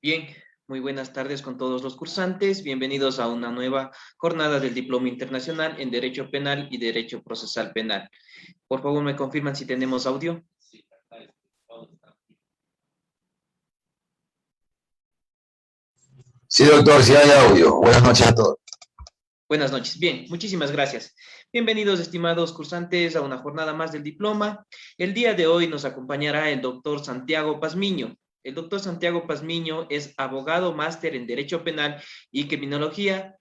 Bien, muy buenas tardes con todos los cursantes. Bienvenidos a una nueva jornada del Diploma Internacional en Derecho Penal y Derecho Procesal Penal. Por favor, me confirman si tenemos audio. Sí, doctor, sí hay audio. Buenas noches a todos. Buenas noches. Bien, muchísimas gracias. Bienvenidos, estimados cursantes, a una jornada más del diploma. El día de hoy nos acompañará el doctor Santiago Pazmiño. El doctor Santiago Pazmiño es abogado máster en Derecho Penal y Criminología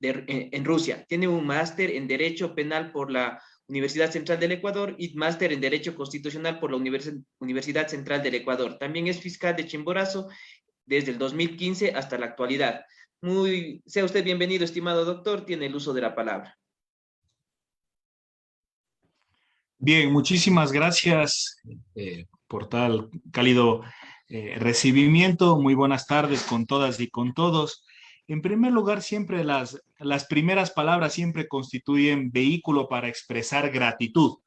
en Rusia. Tiene un máster en Derecho Penal por la Universidad Central del Ecuador y máster en Derecho Constitucional por la Universidad Central del Ecuador. También es fiscal de Chimborazo desde el 2015 hasta la actualidad. Sea usted bienvenido, estimado doctor, tiene el uso de la palabra. Bien, muchísimas gracias por tal cálido recibimiento. Muy buenas tardes con todas y con todos. En primer lugar, siempre las primeras palabras siempre constituyen vehículo para expresar gratitud.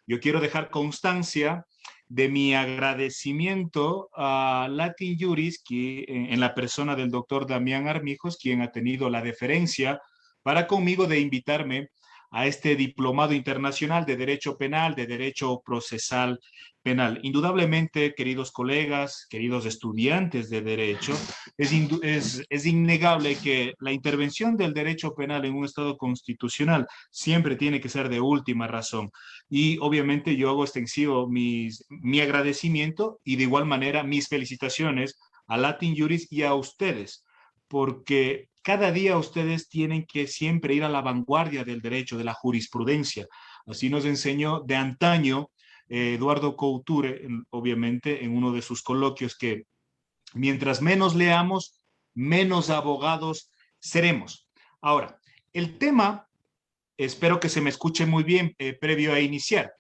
Yo quiero dejar constancia de mi agradecimiento a Latin Juris, en la persona del doctor Damián Armijos, quien ha tenido la deferencia para conmigo de invitarme a este diplomado internacional de Derecho Penal, de Derecho Procesal Penal. Indudablemente, queridos colegas, queridos estudiantes de Derecho, es innegable que la intervención del derecho penal en un Estado constitucional siempre tiene que ser de última razón. Y obviamente yo hago extensivo mi agradecimiento y de igual manera mis felicitaciones a Latin Juris y a ustedes, porque cada día ustedes tienen que siempre ir a la vanguardia del derecho, de la jurisprudencia. Así nos enseñó de antaño Eduardo Couture, obviamente, en uno de sus coloquios, que mientras menos leamos, menos abogados seremos. Ahora, el tema, espero que se me escuche muy bien previo a iniciar.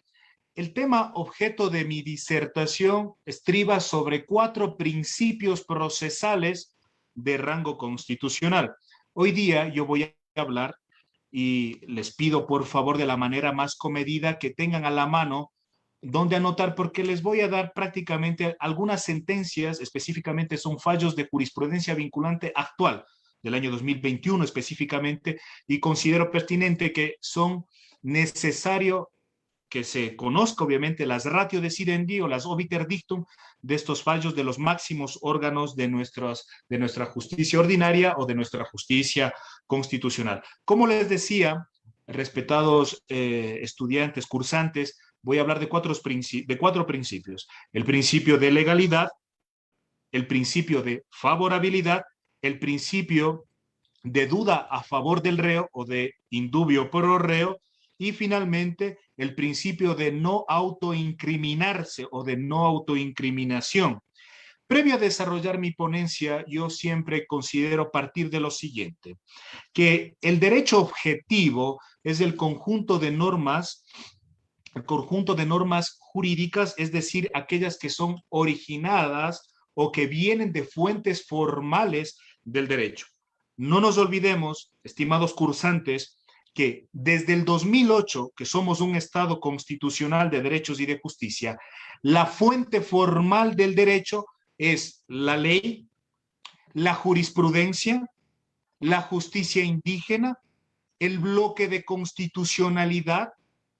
El tema objeto de mi disertación estriba sobre 4 principios procesales de rango constitucional. Hoy día yo voy a hablar y les pido por favor de la manera más comedida que tengan a la mano donde anotar, porque les voy a dar prácticamente algunas sentencias, específicamente son fallos de jurisprudencia vinculante actual del año 2021 específicamente, y considero pertinente que son necesario que se conozca obviamente las ratio decidendi o las obiter dictum de estos fallos de los máximos órganos de nuestra justicia ordinaria o de nuestra justicia constitucional. Como les decía, respetados estudiantes, cursantes, voy a hablar de cuatro principios. El principio de legalidad, el principio de favorabilidad, el principio de duda a favor del reo o de indubio pro reo, y finalmente el principio de no autoincriminarse o de no autoincriminación. Previo a desarrollar mi ponencia, yo siempre considero partir de lo siguiente, que el derecho objetivo es el conjunto de normas jurídicas, es decir, aquellas que son originadas o que vienen de fuentes formales del derecho. No nos olvidemos, estimados cursantes, que desde el 2008, que somos un Estado constitucional de derechos y de justicia, la fuente formal del derecho es la ley, la jurisprudencia, la justicia indígena, el bloque de constitucionalidad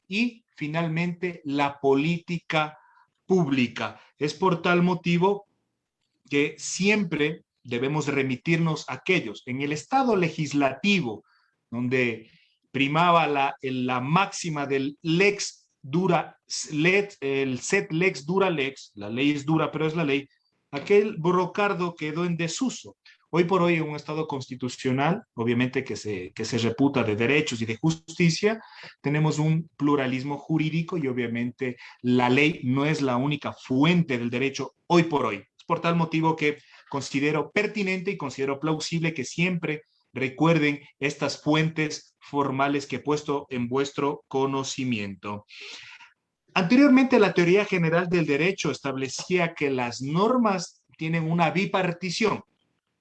y finalmente la política pública. Es por tal motivo que siempre debemos remitirnos a aquellos. En el Estado legislativo, donde primaba la máxima del lex dura, el set lex dura lex, la ley es dura pero es la ley, aquel brocardo quedó en desuso. Hoy por hoy en un Estado constitucional, obviamente que se reputa de derechos y de justicia, tenemos un pluralismo jurídico y obviamente la ley no es la única fuente del derecho hoy por hoy. Es por tal motivo que considero pertinente y considero plausible que siempre recuerden estas fuentes formales que he puesto en vuestro conocimiento. Anteriormente, la teoría general del derecho establecía que las normas tienen una bipartición.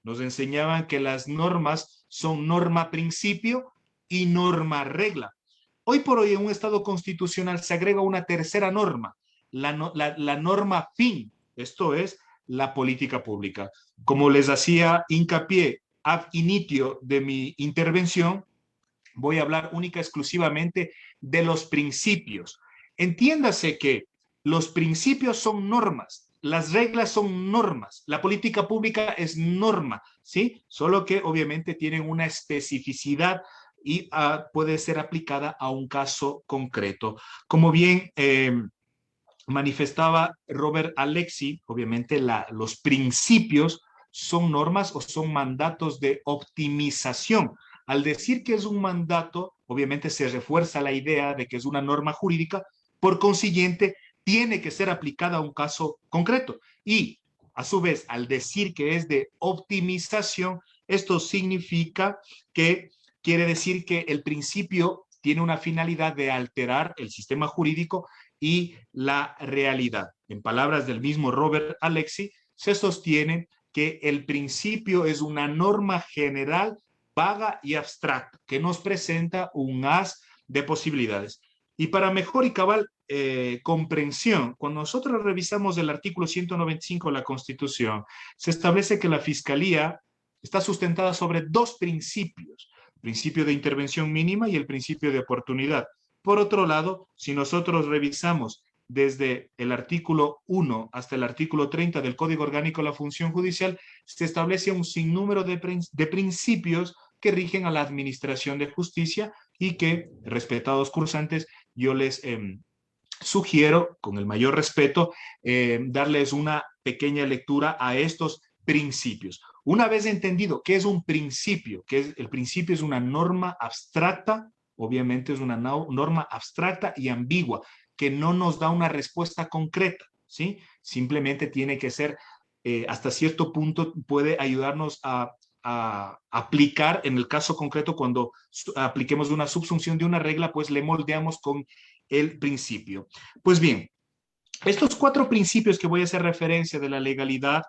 Nos enseñaban que las normas son norma principio y norma regla. Hoy por hoy en un Estado constitucional se agrega una tercera norma, la norma fin. Esto es la política pública. Como les hacía hincapié ab initio de mi intervención, voy a hablar única y exclusivamente de los principios. Entiéndase que los principios son normas, las reglas son normas, la política pública es norma, ¿sí? Solo que obviamente tienen una especificidad y puede ser aplicada a un caso concreto. Como bien manifestaba Robert Alexi, obviamente los principios son normas o son mandatos de optimización. Al decir que es un mandato, obviamente se refuerza la idea de que es una norma jurídica, por consiguiente, tiene que ser aplicada a un caso concreto. Y, a su vez, al decir que es de optimización, esto significa que quiere decir que el principio tiene una finalidad de alterar el sistema jurídico y la realidad. En palabras del mismo Robert Alexi, se sostiene que el principio es una norma general, vaga y abstracta, que nos presenta un haz de posibilidades. Y para mejor y cabal comprensión, cuando nosotros revisamos el artículo 195 de la Constitución, se establece que la Fiscalía está sustentada sobre dos principios: el principio de intervención mínima y el principio de oportunidad. Por otro lado, si nosotros revisamos desde el artículo 1 hasta el artículo 30 del Código Orgánico de la Función Judicial, se establece un sinnúmero de principios que rigen a la administración de justicia y que, respetados cursantes, yo les sugiero, con el mayor respeto, darles una pequeña lectura a estos principios. Una vez entendido qué es un principio, el principio es una norma abstracta, obviamente es una norma abstracta y ambigua, que no nos da una respuesta concreta, ¿sí? Simplemente tiene que ser, hasta cierto punto, puede ayudarnos a aplicar, en el caso concreto, cuando apliquemos una subsunción de una regla, pues le moldeamos con el principio. Pues bien, estos cuatro principios que voy a hacer referencia de la legalidad,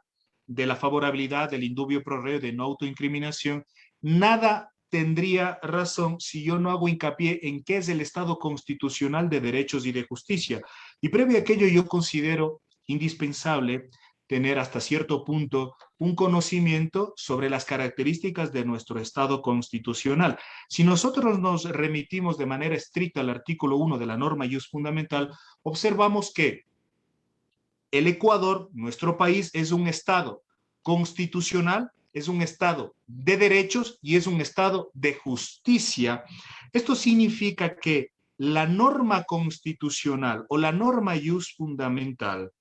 de la favorabilidad, del indubio pro reo, de no autoincriminación, nada tendría razón si yo no hago hincapié en qué es el Estado constitucional de derechos y de justicia. Y previo a aquello, yo considero indispensable tener hasta cierto punto un conocimiento sobre las características de nuestro Estado constitucional. Si nosotros nos remitimos de manera estricta al artículo 1 de la norma ius fundamental, observamos que el Ecuador, nuestro país, es un Estado constitucional, es un Estado de derechos y es un Estado de justicia. Esto significa que la norma constitucional o la norma ius fundamental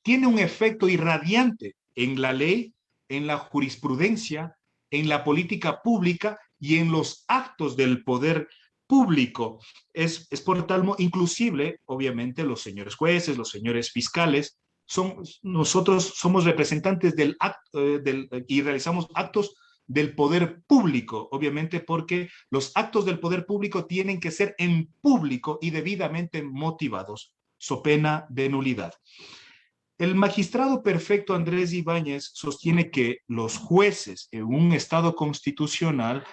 tiene un efecto irradiante en la ley, en la jurisprudencia, en la política pública y en los actos del poder público. Es por tal modo, inclusive, obviamente, los señores jueces, los señores fiscales, nosotros somos representantes del acto y realizamos actos del poder público, obviamente porque los actos del poder público tienen que ser en público y debidamente motivados, so pena de nulidad. El magistrado perfecto Andrés Ibáñez sostiene que los jueces en un Estado constitucional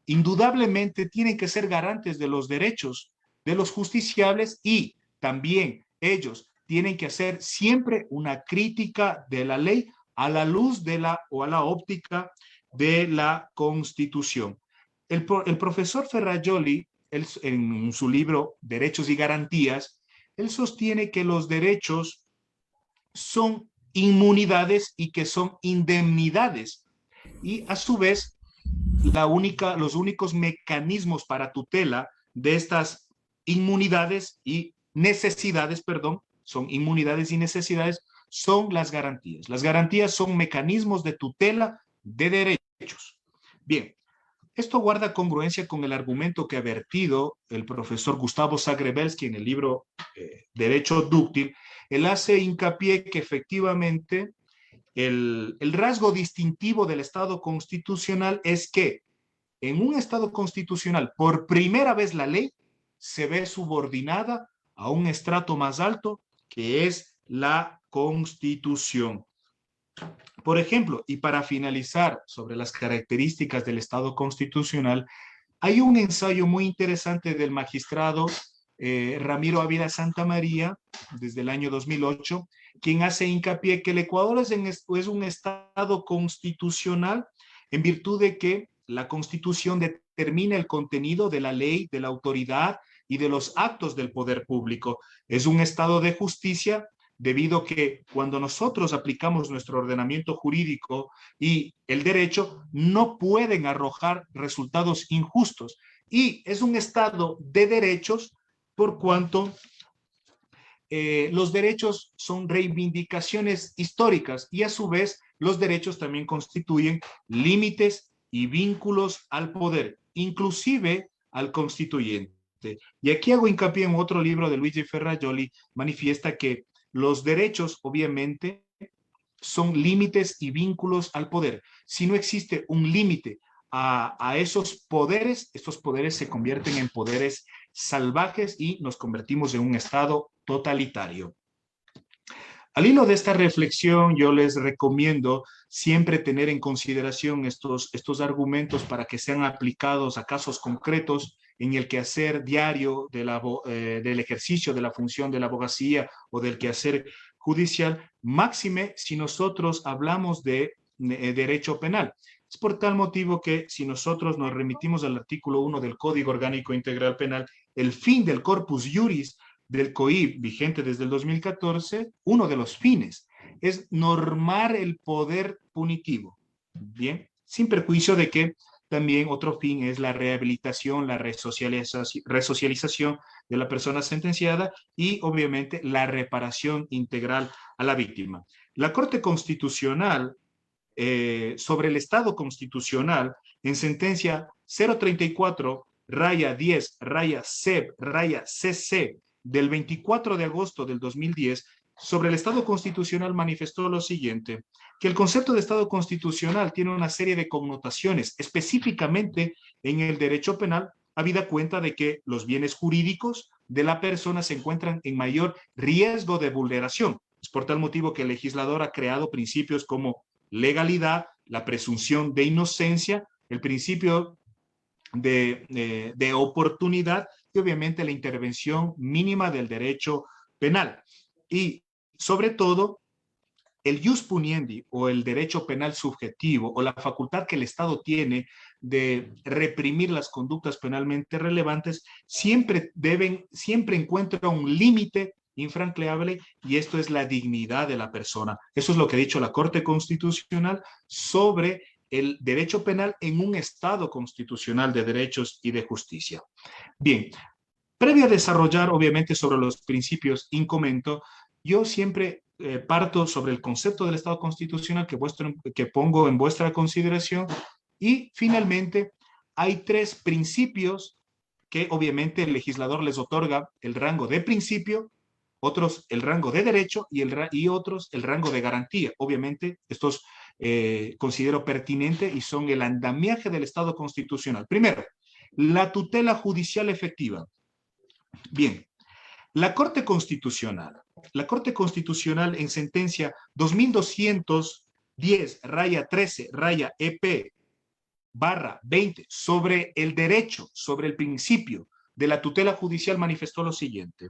indudablemente tienen que ser garantes de los derechos de los justiciables y también ellos tienen que hacer siempre una crítica de la ley a la luz de a la óptica de la Constitución. El profesor Ferrajoli, en su libro Derechos y Garantías, él sostiene que los derechos son inmunidades y que son indemnidades. Y a su vez, los únicos mecanismos para tutela de estas inmunidades y necesidades, son inmunidades y necesidades, son las garantías. Las garantías son mecanismos de tutela de derechos. Bien, esto guarda congruencia con el argumento que ha vertido el profesor Gustavo Zagrebelsky en el libro Derecho Dúctil. Él hace hincapié que efectivamente el rasgo distintivo del Estado constitucional es que en un Estado constitucional, por primera vez la ley se ve subordinada a un estrato más alto, que es la Constitución. Por ejemplo, y para finalizar sobre las características del Estado constitucional, hay un ensayo muy interesante del magistrado Ramiro Ávila Santamaría, desde el año 2008. quien hace hincapié que el Ecuador es un estado constitucional en virtud de que la Constitución determina el contenido de la ley, de la autoridad y de los actos del poder público. Es un estado de justicia debido a que cuando nosotros aplicamos nuestro ordenamiento jurídico y el derecho, no pueden arrojar resultados injustos. Y es un estado de derechos por cuanto los derechos son reivindicaciones históricas y a su vez los derechos también constituyen límites y vínculos al poder, inclusive al constituyente. Y aquí hago hincapié en otro libro de Luigi Ferrajoli, manifiesta que los derechos obviamente son límites y vínculos al poder. Si no existe un límite a esos poderes, estos poderes se convierten en poderes salvajes y nos convertimos en un estado totalitario. Al hilo de esta reflexión, yo les recomiendo siempre tener en consideración estos argumentos para que sean aplicados a casos concretos en el quehacer diario del ejercicio de la función de la abogacía o del quehacer judicial, máxime si nosotros hablamos de derecho penal. Es por tal motivo que si nosotros nos remitimos al artículo 1 del Código Orgánico Integral Penal, el fin del corpus juris del COIP, vigente desde el 2014, uno de los fines es normar el poder punitivo. Bien, sin perjuicio de que también otro fin es la rehabilitación, la resocialización de la persona sentenciada y obviamente la reparación integral a la víctima. La Corte Constitucional sobre el Estado Constitucional en sentencia 034-10-CEP-CC del 24 de agosto del 2010 sobre el Estado Constitucional manifestó lo siguiente, que el concepto de Estado Constitucional tiene una serie de connotaciones, específicamente en el derecho penal, habida cuenta de que los bienes jurídicos de la persona se encuentran en mayor riesgo de vulneración. Es por tal motivo que el legislador ha creado principios como legalidad, la presunción de inocencia, el principio de oportunidad y obviamente la intervención mínima del derecho penal. Y sobre todo, el jus puniendi o el derecho penal subjetivo o la facultad que el Estado tiene de reprimir las conductas penalmente relevantes siempre encuentra un límite infranqueable y esto es la dignidad de la persona. Eso es lo que ha dicho la Corte Constitucional sobre el derecho penal en un Estado constitucional de derechos y de justicia. Bien, previo a desarrollar obviamente sobre los principios in commento, yo siempre parto sobre el concepto del Estado constitucional que pongo en vuestra consideración y finalmente hay tres principios que obviamente el legislador les otorga el rango de principio, otros el rango de derecho y otros el rango de garantía. Obviamente estos considero pertinente y son el andamiaje del Estado constitucional. Primero, la tutela judicial efectiva. Bien, la Corte Constitucional en sentencia 2210-13-EP/20 sobre el derecho, sobre el principio de la tutela judicial manifestó lo siguiente,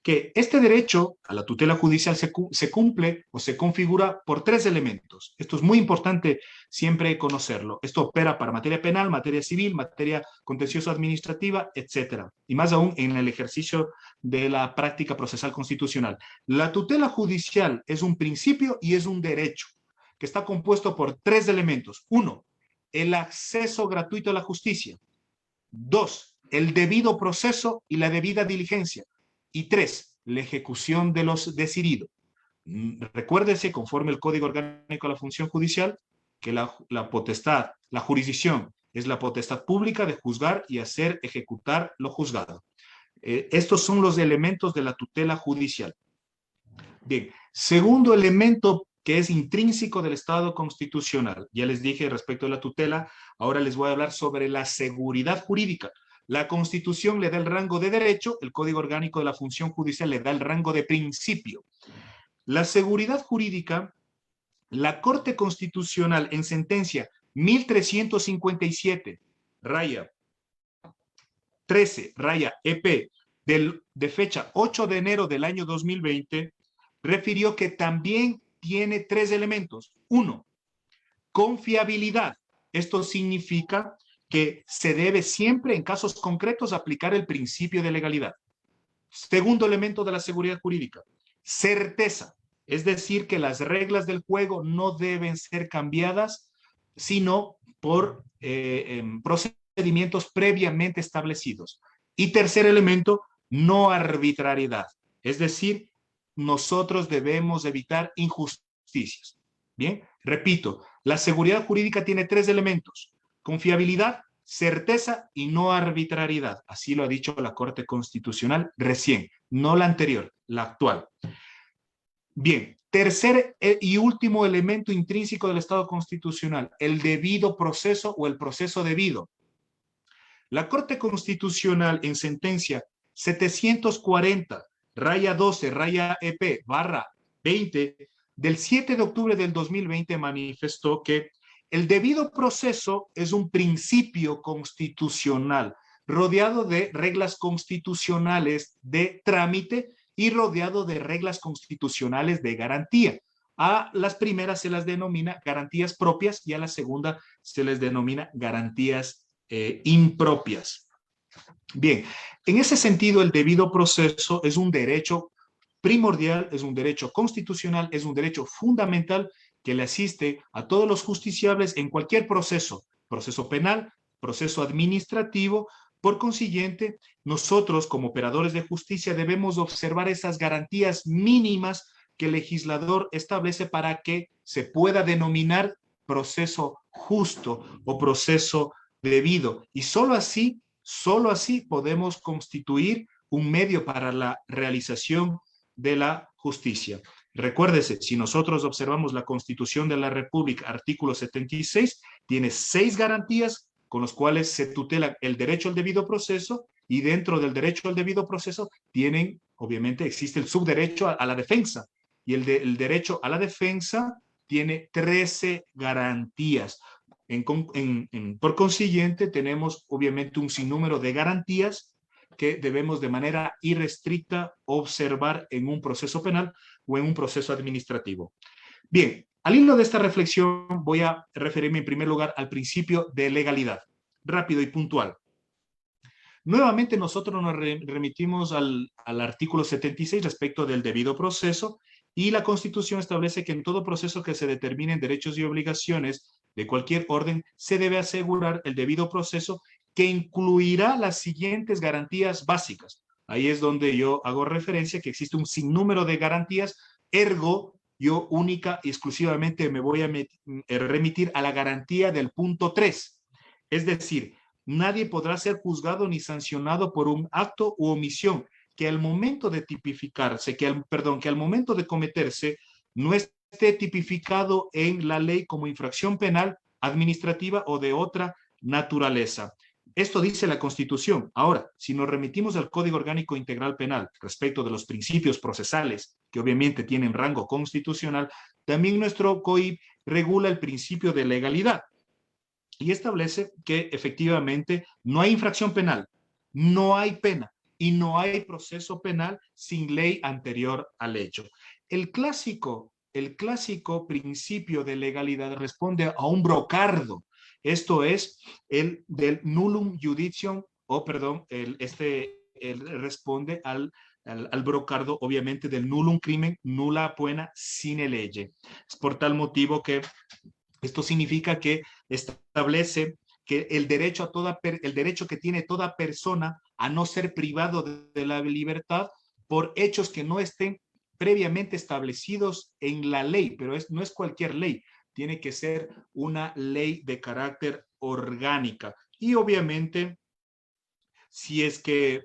que este derecho a la tutela judicial se cumple o se configura por tres elementos. Esto es muy importante siempre conocerlo. Esto opera para materia penal, materia civil, materia contenciosa administrativa, etc. Y más aún en el ejercicio de la práctica procesal constitucional. La tutela judicial es un principio y es un derecho que está compuesto por tres elementos. Uno, el acceso gratuito a la justicia. Dos, el debido proceso y la debida diligencia. Y tres, la ejecución de los decididos. Recuérdese, conforme el Código Orgánico de la Función Judicial, que la potestad, la jurisdicción, es la potestad pública de juzgar y hacer ejecutar lo juzgado. Estos son los elementos de la tutela judicial. Bien, segundo elemento que es intrínseco del Estado constitucional. Ya les dije respecto a la tutela, ahora les voy a hablar sobre la seguridad jurídica. La Constitución le da el rango de derecho, el Código Orgánico de la Función Judicial le da el rango de principio. La seguridad jurídica, la Corte Constitucional en sentencia 13-EP de fecha 8 de enero del año 2020 refirió que también tiene 3 elementos. Uno, confiabilidad. Esto significa que se debe siempre, en casos concretos, aplicar el principio de legalidad. Segundo elemento de la seguridad jurídica, certeza. Es decir, que las reglas del juego no deben ser cambiadas, sino por procedimientos previamente establecidos. Y tercer elemento, no arbitrariedad. Es decir, nosotros debemos evitar injusticias. Bien, repito, la seguridad jurídica tiene 3 elementos: confiabilidad, certeza y no arbitrariedad. Así lo ha dicho la Corte Constitucional recién, no la anterior, la actual. Bien, tercer y último elemento intrínseco del Estado constitucional, el debido proceso o el proceso debido. La Corte Constitucional en sentencia 740, raya 12, raya EP, barra 20, del 7 de octubre del 2020 manifestó que el debido proceso es un principio constitucional rodeado de reglas constitucionales de trámite y rodeado de reglas constitucionales de garantía. A las primeras se las denomina garantías propias y a la segunda se les denomina garantías impropias. Bien, en ese sentido, el debido proceso es un derecho primordial, es un derecho constitucional, es un derecho fundamental que le asiste a todos los justiciables en cualquier proceso, proceso penal, proceso administrativo. Por consiguiente, nosotros como operadores de justicia debemos observar esas garantías mínimas que el legislador establece para que se pueda denominar proceso justo o proceso debido. Y solo así podemos constituir un medio para la realización de la justicia. Recuérdese, si nosotros observamos la Constitución de la República, artículo 76, tiene 6 garantías con los cuales se tutela el derecho al debido proceso, y dentro del derecho al debido proceso obviamente existe el subderecho a la defensa, y el derecho a la defensa tiene 13 garantías. Por consiguiente, tenemos obviamente un sinnúmero de garantías que debemos de manera irrestricta observar en un proceso penal o en un proceso administrativo. Bien, al hilo de esta reflexión voy a referirme en primer lugar al principio de legalidad, rápido y puntual. Nuevamente nosotros nos remitimos al artículo 76 respecto del debido proceso, y la Constitución establece que en todo proceso que se determinen derechos y obligaciones de cualquier orden se debe asegurar el debido proceso, que incluirá las siguientes garantías básicas. Ahí es donde yo hago referencia que existe un sinnúmero de garantías, ergo yo única y exclusivamente me voy a remitir a la garantía del punto 3. Es decir, nadie podrá ser juzgado ni sancionado por un acto u omisión que al momento de tipificarse, que al momento de cometerse, no esté tipificado en la ley como infracción penal, administrativa o de otra naturaleza. Esto dice la Constitución. Ahora, si nos remitimos al Código Orgánico Integral Penal respecto de los principios procesales, que obviamente tienen rango constitucional, también nuestro COIP regula el principio de legalidad y establece que efectivamente no hay infracción penal, no hay pena y no hay proceso penal sin ley anterior al hecho. El clásico principio de legalidad responde a un brocardo. Esto es el del nullum judicium, responde al brocardo, obviamente, del nullum crimen, nulla pena sine lege. Es por tal motivo que esto significa que establece que el derecho que tiene toda persona a no ser privado de la libertad por hechos que no estén previamente establecidos en la ley, pero no es cualquier ley, tiene que ser una ley de carácter orgánica. Y obviamente, si es que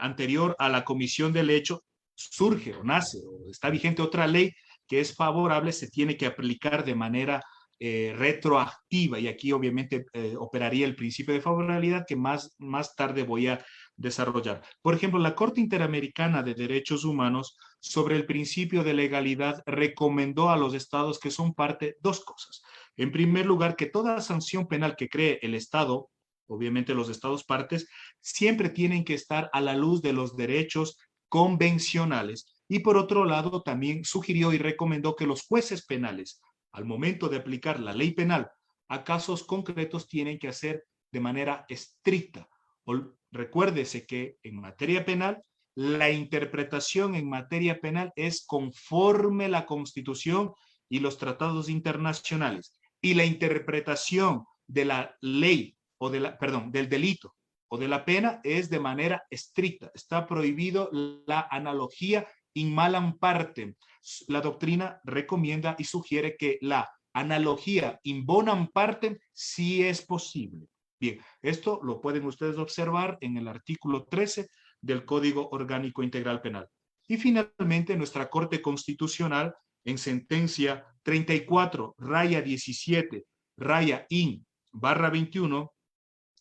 anterior a la comisión del hecho surge o nace o está vigente otra ley que es favorable, se tiene que aplicar de manera retroactiva, y aquí obviamente operaría el principio de favorabilidad que más tarde voy a desarrollar. Por ejemplo, la Corte Interamericana de Derechos Humanos sobre el principio de legalidad recomendó a los estados que son parte dos cosas. En primer lugar, que toda sanción penal que cree el estado, obviamente los estados partes, siempre tienen que estar a la luz de los derechos convencionales. Y por otro lado, también sugirió y recomendó que los jueces penales, al momento de aplicar la ley penal a casos concretos, tienen que hacer de manera estricta. Recuérdese que en materia penal, la interpretación en materia penal es conforme la Constitución y los tratados internacionales. Y la interpretación de la ley o del delito o de la pena es de manera estricta. Está prohibido la analogía in malam partem. La doctrina recomienda y sugiere que la analogía in bonam partem sí es posible. Bien, esto lo pueden ustedes observar en el artículo 13 del Código Orgánico Integral Penal. Y finalmente, nuestra Corte Constitucional, en sentencia 34, raya 17, raya in, barra 21,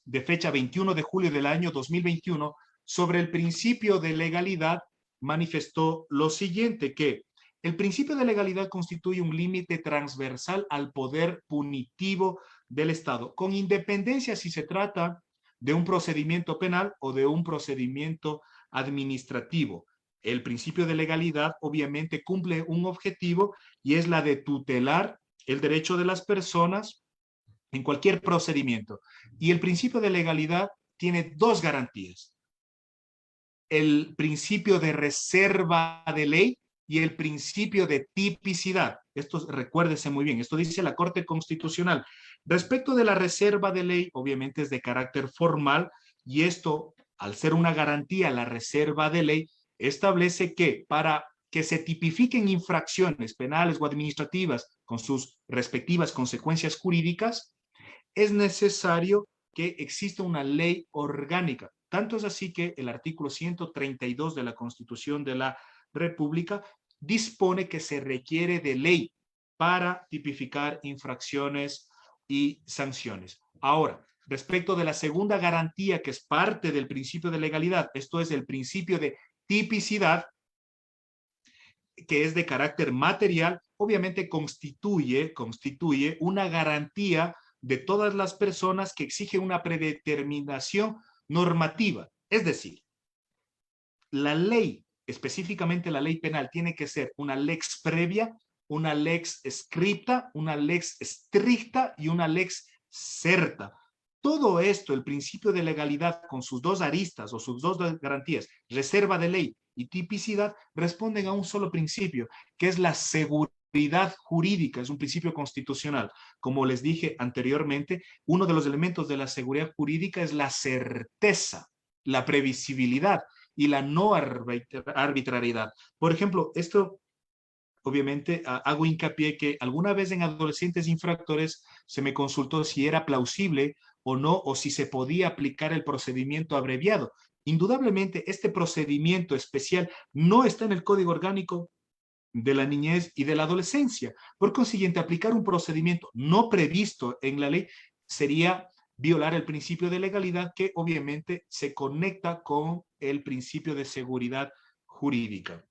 de fecha 21 de julio del año 2021, sobre el principio de legalidad, manifestó lo siguiente, que el principio de legalidad constituye un límite transversal al poder punitivo del Estado, con independencia si se trata de un procedimiento penal o de un procedimiento administrativo. El principio de legalidad obviamente cumple un objetivo y es la de tutelar el derecho de las personas en cualquier procedimiento. Y el principio de legalidad tiene dos garantías: el principio de reserva de ley y el principio de tipicidad. Esto recuérdese muy bien, esto dice la Corte Constitucional. Respecto de la reserva de ley, obviamente es de carácter formal, y esto, al ser una garantía, la reserva de ley establece que para que se tipifiquen infracciones penales o administrativas con sus respectivas consecuencias jurídicas, es necesario que exista una ley orgánica. Tanto es así que el artículo 132 de la Constitución de la República dispone que se requiere de ley para tipificar infracciones y sanciones. Ahora, respecto de la segunda garantía, que es parte del principio de legalidad, esto es el principio de tipicidad, que es de carácter material, obviamente constituye una garantía de todas las personas que exige una predeterminación normativa. Es decir, la ley, específicamente la ley penal, tiene que ser una lex previa, una lex scripta, una lex stricta y una lex certa. Todo esto, el principio de legalidad con sus dos aristas o sus dos garantías, reserva de ley y tipicidad, responden a un solo principio, que es la seguridad jurídica, es un principio constitucional. Como les dije anteriormente, uno de los elementos de la seguridad jurídica es la certeza, la previsibilidad y la no arbitrariedad. Por ejemplo, esto obviamente hago hincapié que alguna vez en adolescentes infractores se me consultó si era plausible o no, o si se podía aplicar el procedimiento abreviado. Indudablemente, este procedimiento especial no está en el Código Orgánico de la Niñez y de la Adolescencia. Por consiguiente, aplicar un procedimiento no previsto en la ley sería violar el principio de legalidad, que obviamente se conecta con el principio de seguridad jurídica.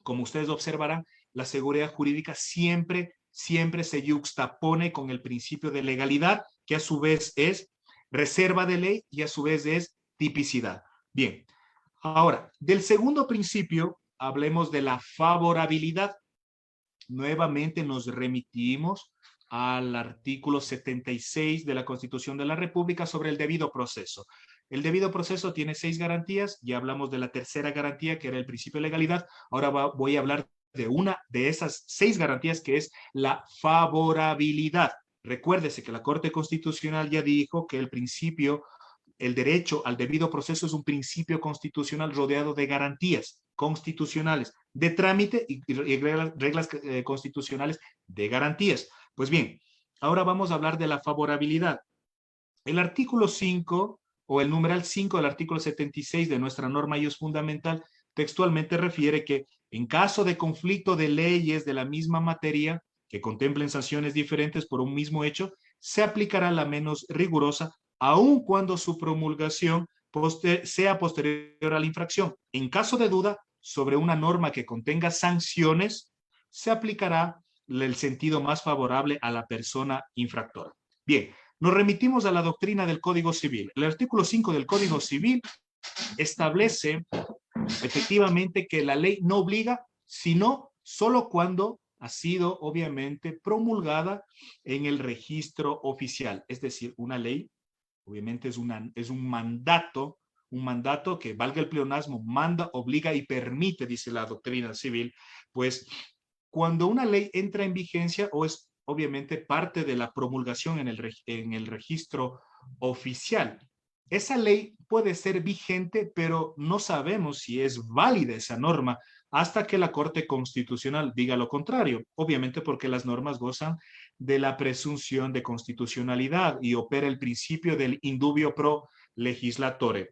Como ustedes observarán, la seguridad jurídica siempre se yuxtapone con el principio de legalidad, que a su vez es reserva de ley y a su vez es tipicidad. Bien, ahora, del segundo principio, hablemos de la favorabilidad. Nuevamente nos remitimos al artículo 76 de la Constitución de la República sobre el debido proceso. El debido proceso tiene 6 garantías, ya hablamos de la tercera garantía, que era el principio de legalidad. Ahora voy a hablar de una de esas 6 garantías, que es la favorabilidad. Recuérdese que la Corte Constitucional ya dijo que el derecho al debido proceso es un principio constitucional rodeado de garantías constitucionales de trámite y reglas constitucionales de garantías. Pues bien, ahora vamos a hablar de la favorabilidad. El artículo 5 o el numeral 5 del artículo 76 de nuestra norma ius fundamental textualmente refiere que en caso de conflicto de leyes de la misma materia que contemplen sanciones diferentes por un mismo hecho, se aplicará la menos rigurosa, aun cuando su promulgación sea posterior a la infracción. En caso de duda sobre una norma que contenga sanciones, se aplicará el sentido más favorable a la persona infractora. Bien, nos remitimos a la doctrina del Código Civil. El artículo 5 del Código Civil establece efectivamente que la ley no obliga, sino solo cuando ha sido obviamente promulgada en el registro oficial. Es decir, una ley obviamente es un mandato que, valga el pleonasmo, manda, obliga y permite, dice la doctrina civil, pues cuando una ley entra en vigencia o es obviamente parte de la promulgación en el registro oficial. Esa ley puede ser vigente, pero no sabemos si es válida esa norma hasta que la Corte Constitucional diga lo contrario, obviamente porque las normas gozan de la presunción de constitucionalidad y opera el principio del indubio pro legislatore.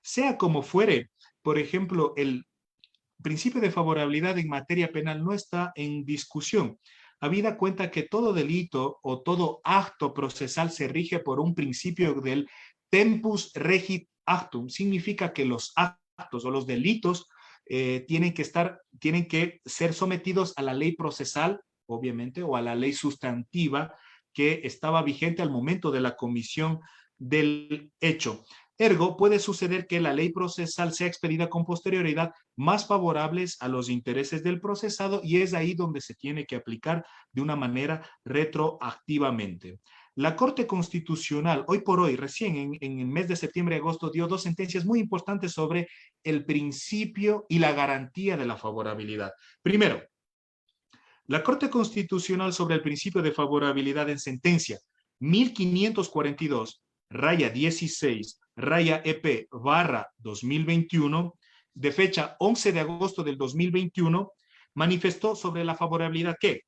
Sea como fuere, por ejemplo, el principio de favorabilidad en materia penal no está en discusión, habida cuenta que todo delito o todo acto procesal se rige por un principio del tempus regit actum. Significa que los actos o los delitos tienen que ser sometidos a la ley procesal, obviamente, o a la ley sustantiva que estaba vigente al momento de la comisión del hecho. Ergo, puede suceder que la ley procesal sea expedida con posterioridad más favorables a los intereses del procesado y es ahí donde se tiene que aplicar de una manera retroactivamente. La Corte Constitucional, hoy por hoy, recién en el mes de septiembre y agosto, dio dos sentencias muy importantes sobre el principio y la garantía de la favorabilidad. Primero, la Corte Constitucional sobre el principio de favorabilidad en sentencia 1542, raya 16, raya EP barra 2021, de fecha 11 de agosto del 2021, manifestó sobre la favorabilidad que,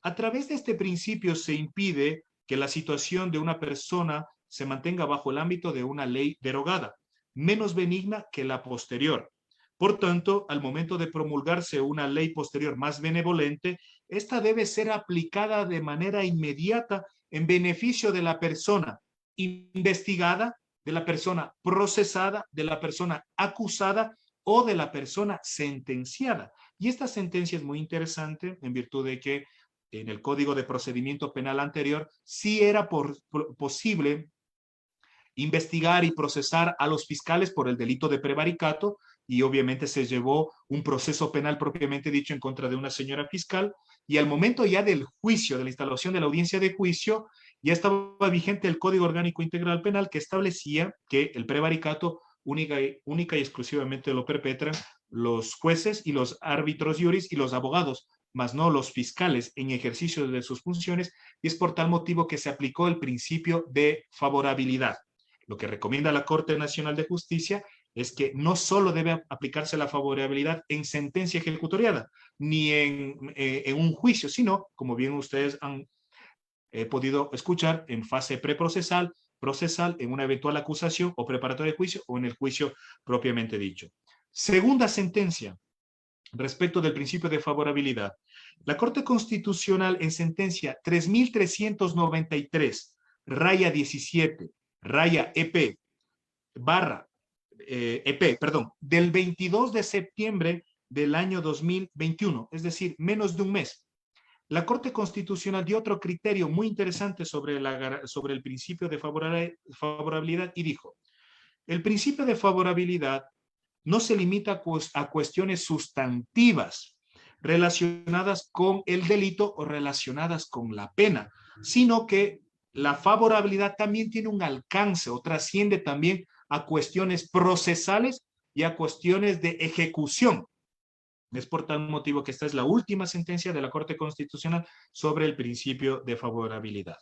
a través de este principio se impide que la situación de una persona se mantenga bajo el ámbito de una ley derogada, menos benigna que la posterior. Por tanto, al momento de promulgarse una ley posterior más benevolente, esta debe ser aplicada de manera inmediata en beneficio de la persona investigada, de la persona procesada, de la persona acusada o de la persona sentenciada. Y esta sentencia es muy interesante en virtud de que en el Código de Procedimiento Penal anterior sí era posible investigar y procesar a los fiscales por el delito de prevaricato y obviamente se llevó un proceso penal propiamente dicho en contra de una señora fiscal y al momento ya del juicio, de la instalación de la audiencia de juicio, ya estaba vigente el Código Orgánico Integral Penal que establecía que el prevaricato única y exclusivamente lo perpetran los jueces y los árbitros juris y los abogados, más no los fiscales en ejercicio de sus funciones, y es por tal motivo que se aplicó el principio de favorabilidad. Lo que recomienda la Corte Nacional de Justicia es que no solo debe aplicarse la favorabilidad en sentencia ejecutoriada, ni en un juicio, sino, como bien ustedes han podido escuchar, en fase preprocesal, procesal, en una eventual acusación o preparatoria de juicio o en el juicio propiamente dicho. Segunda sentencia, respecto del principio de favorabilidad. La Corte Constitucional en sentencia 3393, raya 17, raya EP, barra, del 22 de septiembre del año 2021, es decir, menos de un mes. La Corte Constitucional dio otro criterio muy interesante sobre el principio de favorabilidad y dijo, el principio de favorabilidad no se limita a cuestiones sustantivas relacionadas con el delito o relacionadas con la pena, sino que la favorabilidad también tiene un alcance o trasciende también a cuestiones procesales y a cuestiones de ejecución. Es por tal motivo que esta es la última sentencia de la Corte Constitucional sobre el principio de favorabilidad.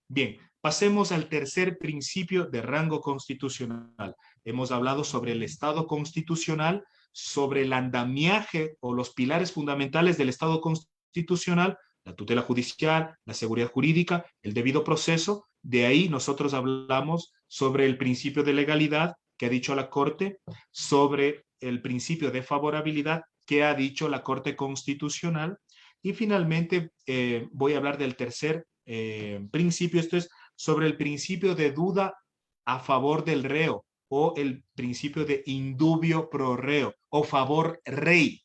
Bien, pasemos al tercer principio de rango constitucional. Hemos hablado sobre el Estado constitucional, sobre el andamiaje o los pilares fundamentales del Estado constitucional, la tutela judicial, la seguridad jurídica, el debido proceso. De ahí nosotros hablamos sobre el principio de legalidad que ha dicho la Corte, sobre el principio de favorabilidad que ha dicho la Corte Constitucional y finalmente voy a hablar del tercer principio, esto es sobre el principio de duda a favor del reo o el principio de indubio pro reo o favor rei.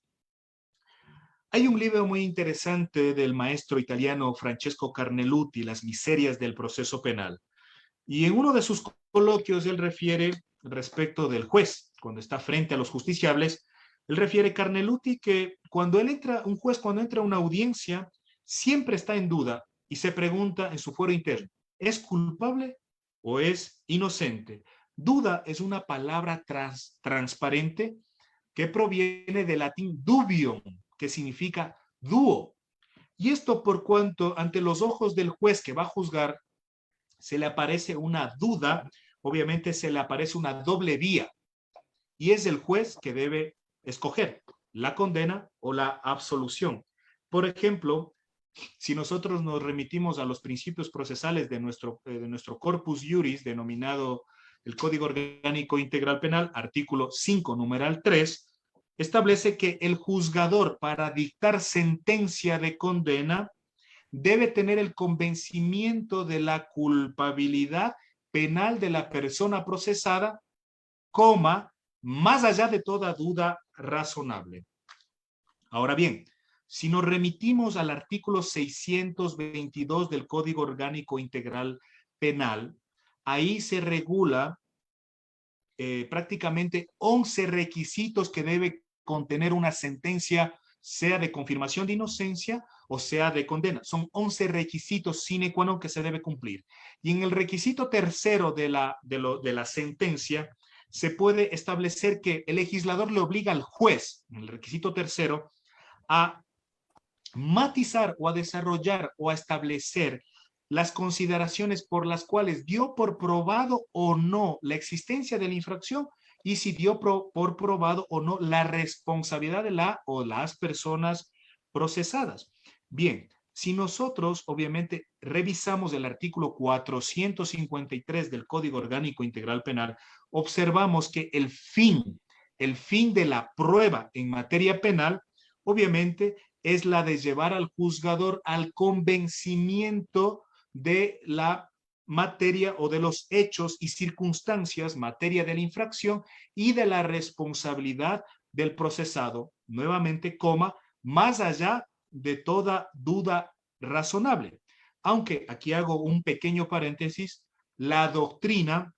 Hay un libro muy interesante del maestro italiano Francesco Carneluti, Las miserias del proceso penal, y en uno de sus coloquios él refiere respecto del juez cuando está frente a los justiciables, él refiere Carneluti que un juez cuando entra a una audiencia, siempre está en duda y se pregunta en su fuero interno, ¿es culpable o es inocente? Duda es una palabra transparente que proviene del latín dubium, que significa dúo. Y esto por cuanto ante los ojos del juez que va a juzgar se le aparece una duda, obviamente se le aparece una doble vía, y es el juez que debe escoger la condena o la absolución. Por ejemplo, si nosotros nos remitimos a los principios procesales de nuestro corpus juris, denominado el Código Orgánico Integral Penal, artículo 5, numeral 3, establece que el juzgador para dictar sentencia de condena debe tener el convencimiento de la culpabilidad penal de la persona procesada, más allá de toda duda razonable. Ahora bien, si nos remitimos al artículo 622 del Código Orgánico Integral Penal, ahí se regula prácticamente 11 requisitos que debe contener una sentencia, sea de confirmación de inocencia o sea de condena. Son 11 requisitos sine qua non que se debe cumplir. Y en el requisito tercero de la sentencia, se puede establecer que el legislador le obliga al juez, en el requisito tercero, a matizar o a desarrollar o a establecer las consideraciones por las cuales dio por probado o no la existencia de la infracción y si dio por probado o no la responsabilidad de la o las personas procesadas. Bien, si nosotros obviamente revisamos el artículo 453 del Código Orgánico Integral Penal, observamos que el fin de la prueba en materia penal, obviamente, es la de llevar al juzgador al convencimiento de la materia o de los hechos y circunstancias, materia de la infracción y de la responsabilidad del procesado, nuevamente, más allá de toda duda razonable. Aunque aquí hago un pequeño paréntesis, la doctrina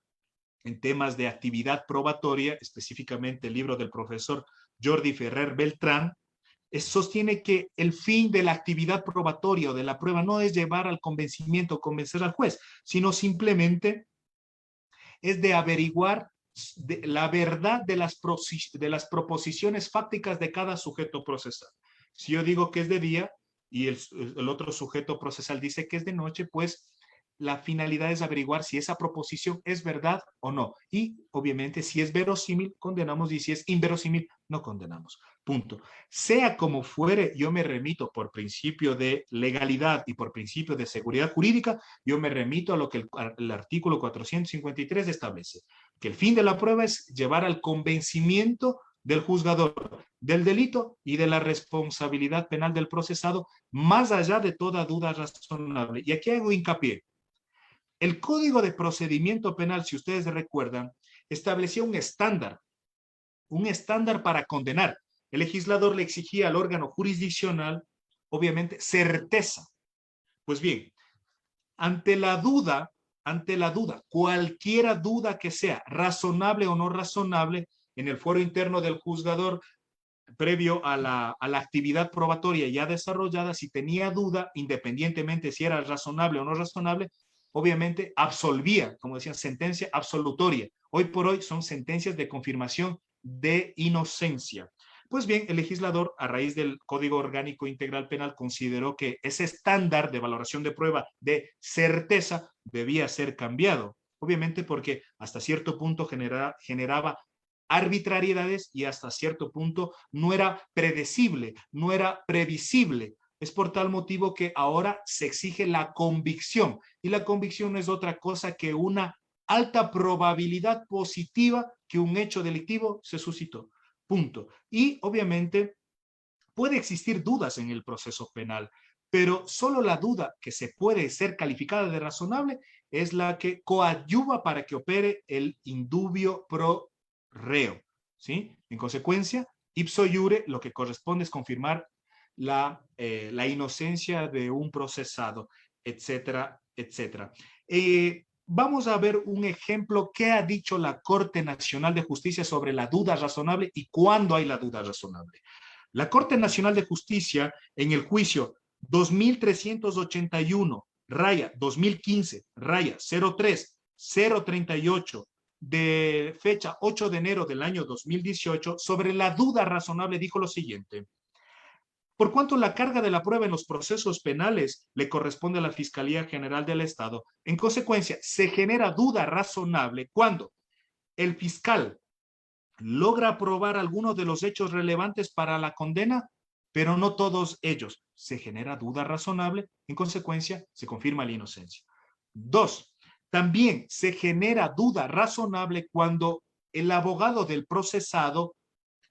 en temas de actividad probatoria, específicamente el libro del profesor Jordi Ferrer Beltrán, sostiene que el fin de la actividad probatoria o de la prueba no es llevar al convencimiento, convencer al juez, sino simplemente es de averiguar la verdad de las proposiciones fácticas de cada sujeto procesal. Si yo digo que es de día y el otro sujeto procesal dice que es de noche, pues la finalidad es averiguar si esa proposición es verdad o no. Y obviamente si es verosímil, condenamos, y si es inverosímil, no condenamos. Punto. Sea como fuere, yo me remito por principio de legalidad y por principio de seguridad jurídica, yo me remito a lo que el artículo 453 establece, que el fin de la prueba es llevar al convencimiento del juzgador del delito y de la responsabilidad penal del procesado, más allá de toda duda razonable. Y aquí hago hincapié. El Código de Procedimiento Penal, si ustedes recuerdan, establecía un estándar para condenar. El legislador le exigía al órgano jurisdiccional, obviamente, certeza. Pues bien, ante la duda, cualquiera duda que sea, razonable o no razonable, en el foro interno del juzgador, previo a la actividad probatoria ya desarrollada, si tenía duda, independientemente si era razonable o no razonable, obviamente absolvía, como decían, sentencia absolutoria. Hoy por hoy son sentencias de confirmación de inocencia. Pues bien, el legislador, a raíz del Código Orgánico Integral Penal, consideró que ese estándar de valoración de prueba de certeza debía ser cambiado. Obviamente porque hasta cierto punto generaba arbitrariedades y hasta cierto punto no era predecible, no era previsible. Es por tal motivo que ahora se exige la convicción, y la convicción no es otra cosa que una alta probabilidad positiva que un hecho delictivo se suscitó. Punto. Y obviamente puede existir dudas en el proceso penal, pero solo la duda que se puede ser calificada de razonable es la que coadyuva para que opere el indubio pro reo, ¿sí? En consecuencia, ipso iure, lo que corresponde es confirmar la inocencia de un procesado, etcétera, etcétera. vamos a ver un ejemplo que ha dicho la Corte Nacional de Justicia sobre la duda razonable y cuándo hay la duda razonable. La Corte Nacional de Justicia, en el juicio 2381, raya 2015, raya 03038, de fecha 8 de enero del año 2018, sobre la duda razonable, dijo lo siguiente: por cuanto la carga de la prueba en los procesos penales le corresponde a la Fiscalía General del Estado, en consecuencia, se genera duda razonable cuando el fiscal logra probar algunos de los hechos relevantes para la condena, pero no todos ellos. Se genera duda razonable, en consecuencia, se confirma la inocencia. 2. También se genera duda razonable cuando el abogado del procesado,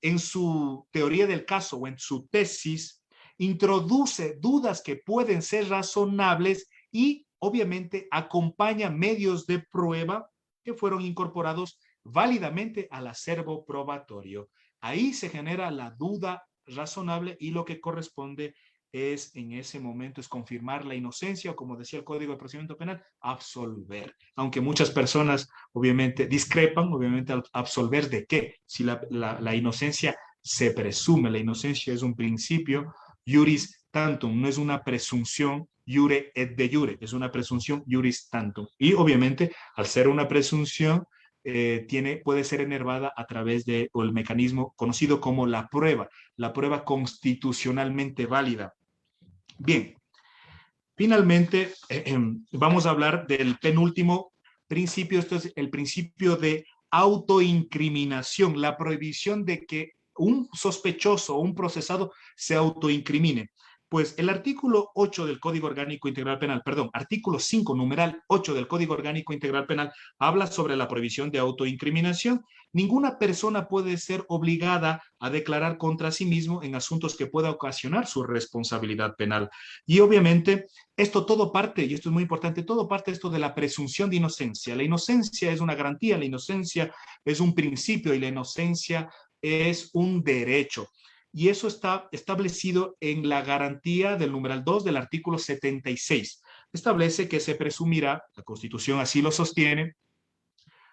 en su teoría del caso o en su tesis, introduce dudas que pueden ser razonables y, obviamente, acompaña medios de prueba que fueron incorporados válidamente al acervo probatorio. Ahí se genera la duda razonable y lo que corresponde es, en ese momento, es confirmar la inocencia o, como decía el Código de Procedimiento Penal, absolver. Aunque muchas personas, obviamente, discrepan, obviamente, al absolver de qué. Si la inocencia se presume, la inocencia es un principio iuris tantum, no es una presunción iure et de jure, es una presunción iuris tantum. Y, obviamente, al ser una presunción, puede ser enervada a través de el mecanismo conocido como la prueba constitucionalmente válida. Bien, finalmente vamos a hablar del penúltimo principio. Esto es el principio de autoincriminación, la prohibición de que un sospechoso o un procesado se autoincrimine. Pues el artículo 8 del Código Orgánico Integral Penal, perdón, artículo 5, numeral 8 del Código Orgánico Integral Penal, habla sobre la prohibición de autoincriminación. Ninguna persona puede ser obligada a declarar contra sí mismo en asuntos que pueda ocasionar su responsabilidad penal. Y obviamente esto todo parte, y esto es muy importante, todo parte esto de la presunción de inocencia. La inocencia es una garantía, la inocencia es un principio y la inocencia es un derecho. Y eso está establecido en la garantía del numeral 2 del artículo 76. Establece que se presumirá, la Constitución así lo sostiene,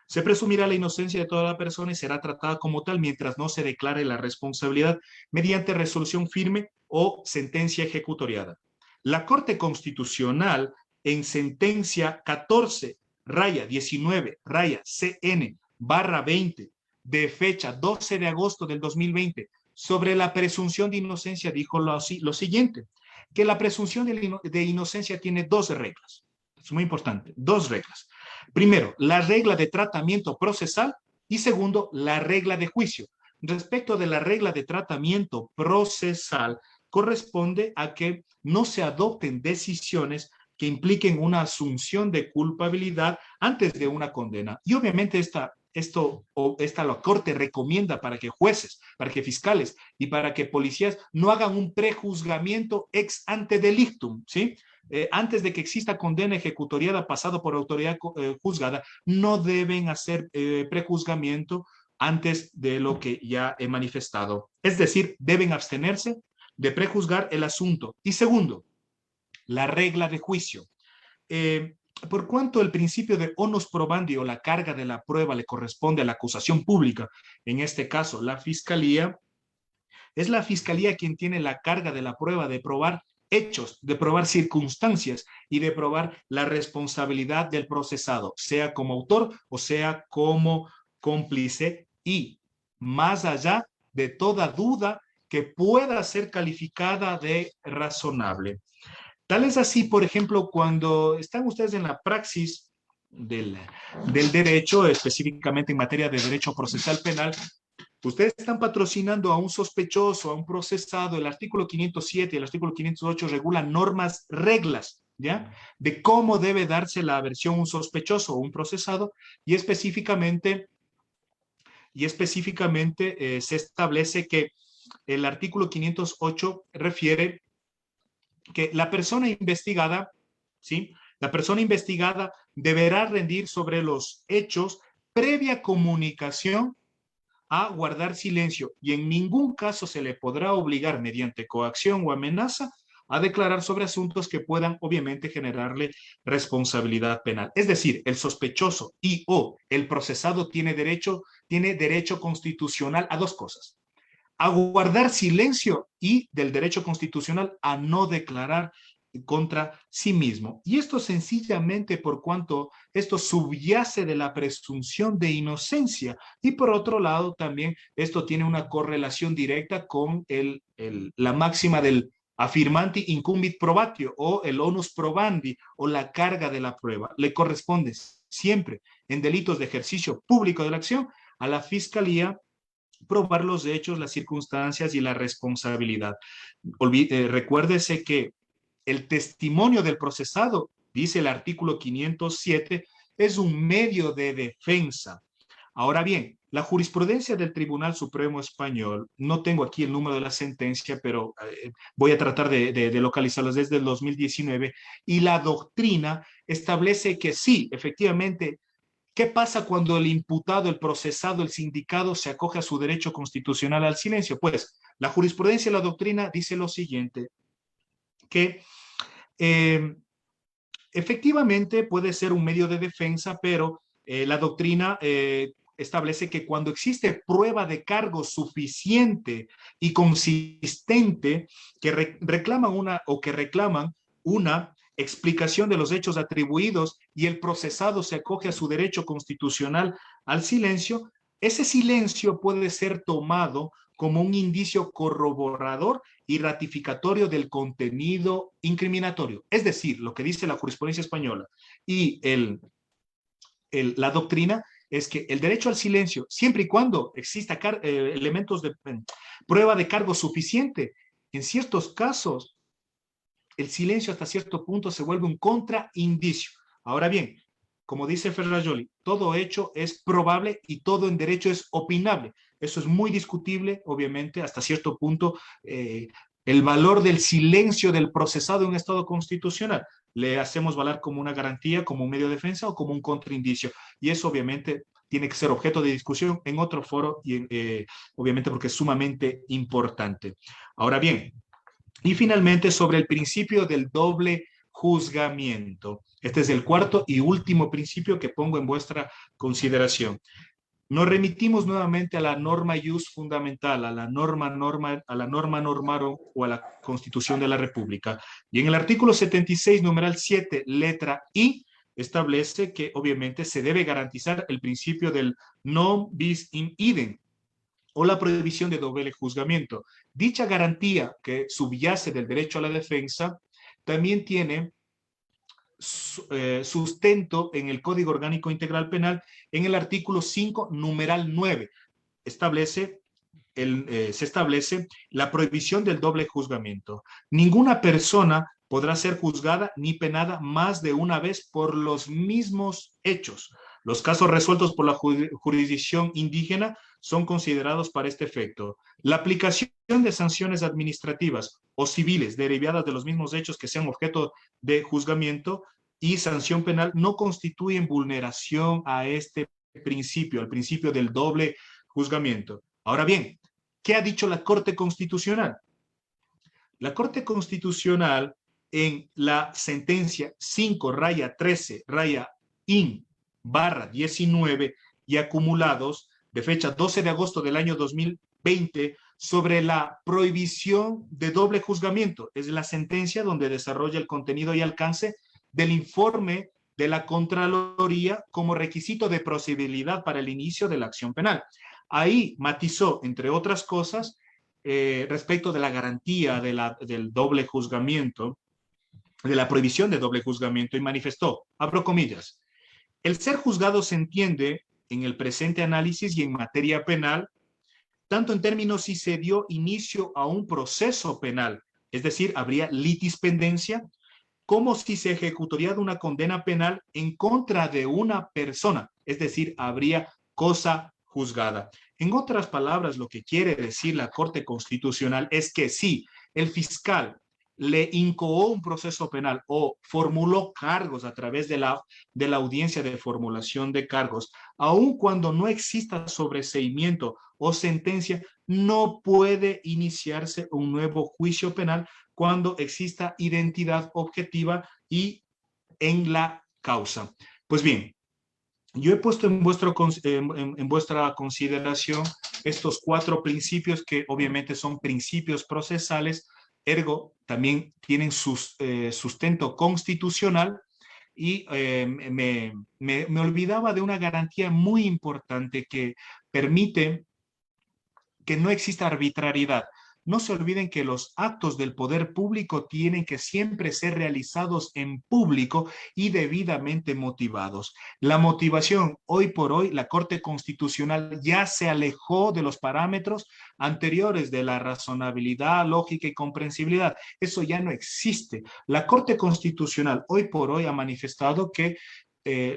se presumirá la inocencia de toda la persona y será tratada como tal mientras no se declare la responsabilidad mediante resolución firme o sentencia ejecutoriada. La Corte Constitucional, en sentencia 14, raya 19, raya CN, barra 20, de fecha 12 de agosto del 2020, sobre la presunción de inocencia, dijo lo siguiente, que la presunción de inocencia tiene dos reglas. Es muy importante, dos reglas. Primero, la regla de tratamiento procesal y segundo, la regla de juicio. Respecto de la regla de tratamiento procesal, corresponde a que no se adopten decisiones que impliquen una asunción de culpabilidad antes de una condena. Y obviamente esta la Corte recomienda para que jueces, para que fiscales y para que policías no hagan un prejuzgamiento ex ante delictum, ¿sí? Antes de que exista condena ejecutoriada pasado por autoridad juzgada, no deben hacer prejuzgamiento antes de lo que ya he manifestado. Es decir, deben abstenerse de prejuzgar el asunto. Y segundo, la regla de juicio. Por cuanto el principio de onus probandi o la carga de la prueba le corresponde a la acusación pública, en este caso la fiscalía, es la fiscalía quien tiene la carga de la prueba de probar hechos, de probar circunstancias y de probar la responsabilidad del procesado, sea como autor o sea como cómplice y más allá de toda duda que pueda ser calificada de razonable. Tal es así, por ejemplo, cuando están ustedes en la praxis del derecho, específicamente en materia de derecho procesal penal, ustedes están patrocinando a un sospechoso, a un procesado. El artículo 507 y el artículo 508 regulan normas, reglas, ¿ya? De cómo debe darse la aversión a un sospechoso o un procesado y específicamente se establece que el artículo 508 refiere que la persona investigada, ¿sí? La persona investigada deberá rendir sobre los hechos previa comunicación a guardar silencio y en ningún caso se le podrá obligar mediante coacción o amenaza a declarar sobre asuntos que puedan obviamente generarle responsabilidad penal. Es decir, el sospechoso y o el procesado tiene derecho constitucional a dos cosas: a guardar silencio y del derecho constitucional a no declarar contra sí mismo. Y esto sencillamente por cuanto esto subyace de la presunción de inocencia, y por otro lado también esto tiene una correlación directa con la máxima del affirmanti incumbit probatio o el onus probandi o la carga de la prueba. Le corresponde siempre en delitos de ejercicio público de la acción a la fiscalía probar los hechos, las circunstancias y la responsabilidad. Recuérdese que el testimonio del procesado, dice el artículo 507, es un medio de defensa. Ahora bien, la jurisprudencia del Tribunal Supremo Español, no tengo aquí el número de la sentencia, pero voy a tratar de localizarlos desde el 2019, y la doctrina establece que sí, efectivamente. ¿Qué pasa cuando el imputado, el procesado, el sindicado se acoge a su derecho constitucional al silencio? Pues la jurisprudencia y la doctrina dice lo siguiente, que efectivamente puede ser un medio de defensa, pero la doctrina establece que cuando existe prueba de cargo suficiente y consistente que reclaman una explicación de los hechos atribuidos y el procesado se acoge a su derecho constitucional al silencio, ese silencio puede ser tomado como un indicio corroborador y ratificatorio del contenido incriminatorio. Es decir, lo que dice la jurisprudencia española y la doctrina es que el derecho al silencio, siempre y cuando exista elementos de prueba de cargo suficiente, en ciertos casos el silencio hasta cierto punto se vuelve un contraindicio. Ahora bien, como dice Ferrajoli, todo hecho es probable y todo en derecho es opinable. Eso es muy discutible, obviamente, hasta cierto punto, el valor del silencio del procesado en un Estado constitucional. Le hacemos valer como una garantía, como un medio de defensa o como un contraindicio. Y eso, obviamente, tiene que ser objeto de discusión en otro foro y obviamente porque es sumamente importante. Ahora bien, y finalmente, sobre el principio del doble juzgamiento. Este es el cuarto y último principio que pongo en vuestra consideración. Nos remitimos nuevamente a la norma ius fundamental, a la norma normarum o a la Constitución de la República. Y en el artículo 76, numeral 7, letra I, establece que obviamente se debe garantizar el principio del non bis in idem, o la prohibición de doble juzgamiento. Dicha garantía que subyace del derecho a la defensa también tiene sustento en el Código Orgánico Integral Penal en el artículo 5, numeral 9. Se establece la prohibición del doble juzgamiento. Ninguna persona podrá ser juzgada ni penada más de una vez por los mismos hechos. Los casos resueltos por la jurisdicción indígena son considerados para este efecto. La aplicación de sanciones administrativas o civiles derivadas de los mismos hechos que sean objeto de juzgamiento y sanción penal no constituyen vulneración a este principio, al principio del doble juzgamiento. Ahora bien, ¿qué ha dicho la Corte Constitucional? La Corte Constitucional en la sentencia 5-13-IN/19 y acumulados de fecha 12 de agosto del año 2020 sobre la prohibición de doble juzgamiento. Es la sentencia donde desarrolla el contenido y alcance del informe de la Contraloría como requisito de procedibilidad para el inicio de la acción penal. Ahí matizó, entre otras cosas, respecto de la garantía del doble juzgamiento, de la prohibición de doble juzgamiento, y manifestó, abro comillas, el ser juzgado se entiende en el presente análisis y en materia penal, tanto en términos si se dio inicio a un proceso penal, es decir, habría litispendencia, como si se ejecutaría una condena penal en contra de una persona, es decir, habría cosa juzgada. En otras palabras, lo que quiere decir la Corte Constitucional es que si el fiscal le incoó un proceso penal o formuló cargos a través de la audiencia de formulación de cargos, aun cuando no exista sobreseimiento o sentencia, no puede iniciarse un nuevo juicio penal cuando exista identidad objetiva y en la causa. Pues bien, yo he puesto en vuestra consideración estos 4 principios que obviamente son principios procesales, ergo también tienen sustento constitucional y me olvidaba de una garantía muy importante que permite que no exista arbitrariedad. No se olviden que los actos del poder público tienen que siempre ser realizados en público y debidamente motivados. La motivación, hoy por hoy, la Corte Constitucional ya se alejó de los parámetros anteriores de la razonabilidad, lógica y comprensibilidad. Eso ya no existe. La Corte Constitucional, hoy por hoy, ha manifestado que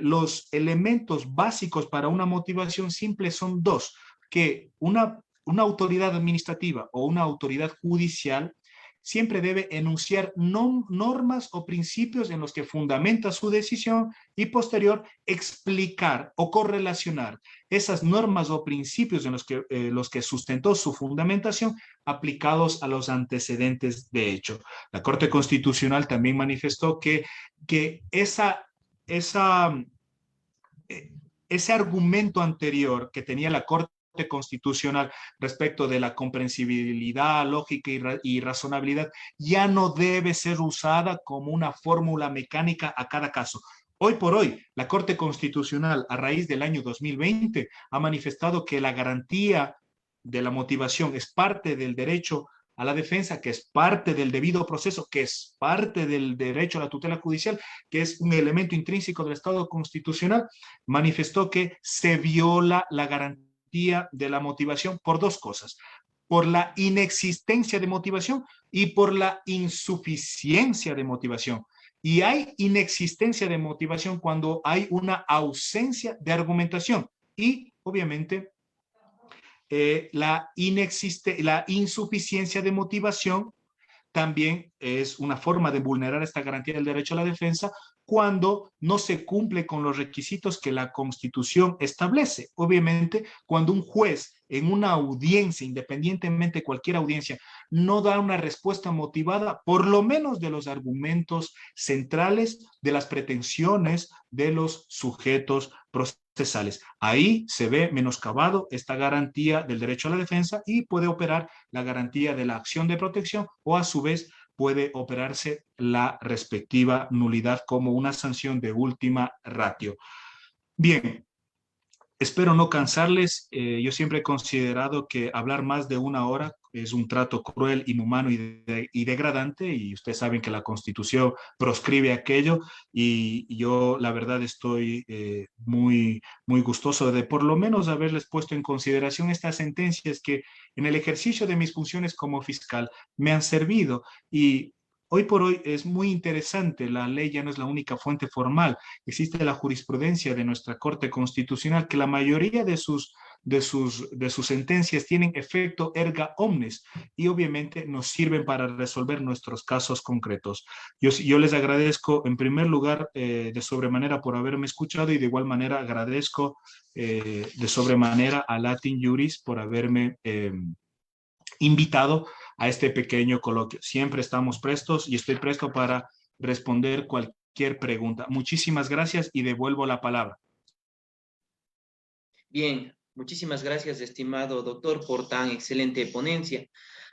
los elementos básicos para una motivación simple son 2, que una autoridad administrativa o una autoridad judicial siempre debe enunciar normas o principios en los que fundamenta su decisión y posterior explicar o correlacionar esas normas o principios en los que sustentó su fundamentación aplicados a los antecedentes de hecho. La Corte Constitucional también manifestó que ese argumento anterior que tenía la Corte Constitucional respecto de la comprensibilidad, lógica y razonabilidad ya no debe ser usada como una fórmula mecánica a cada caso. Hoy por hoy, la Corte Constitucional, a raíz del año 2020, ha manifestado que la garantía de la motivación es parte del derecho a la defensa, que es parte del debido proceso, que es parte del derecho a la tutela judicial, que es un elemento intrínseco del Estado constitucional, manifestó que se viola la garantía de la motivación por 2 cosas, por la inexistencia de motivación y por la insuficiencia de motivación. Y hay inexistencia de motivación cuando hay una ausencia de argumentación y obviamente la insuficiencia de motivación también es una forma de vulnerar esta garantía del derecho a la defensa cuando no se cumple con los requisitos que la Constitución establece. Obviamente, cuando un juez en una audiencia, independientemente de cualquier audiencia, no da una respuesta motivada, por lo menos de los argumentos centrales de las pretensiones de los sujetos procesales. Ahí se ve menoscabado esta garantía del derecho a la defensa y puede operar la garantía de la acción de protección o a su vez puede operarse la respectiva nulidad como una sanción de última ratio. Bien, espero no cansarles. Yo siempre he considerado que hablar más de 1 hora es un trato cruel, inhumano y degradante, y ustedes saben que la Constitución proscribe aquello, y yo la verdad estoy muy, muy gustoso de por lo menos haberles puesto en consideración estas sentencias que en el ejercicio de mis funciones como fiscal me han servido. Y hoy por hoy es muy interesante, la ley ya no es la única fuente formal, existe la jurisprudencia de nuestra Corte Constitucional que la mayoría de sus sentencias tienen efecto erga omnes y obviamente nos sirven para resolver nuestros casos concretos. Yo les agradezco en primer lugar de sobremanera por haberme escuchado y de igual manera agradezco de sobremanera a Latin Juris por haberme invitado a este pequeño coloquio. Siempre estamos prestos y estoy presto para responder cualquier pregunta. Muchísimas gracias y devuelvo la palabra. Bien, muchísimas gracias, estimado doctor, por tan excelente ponencia.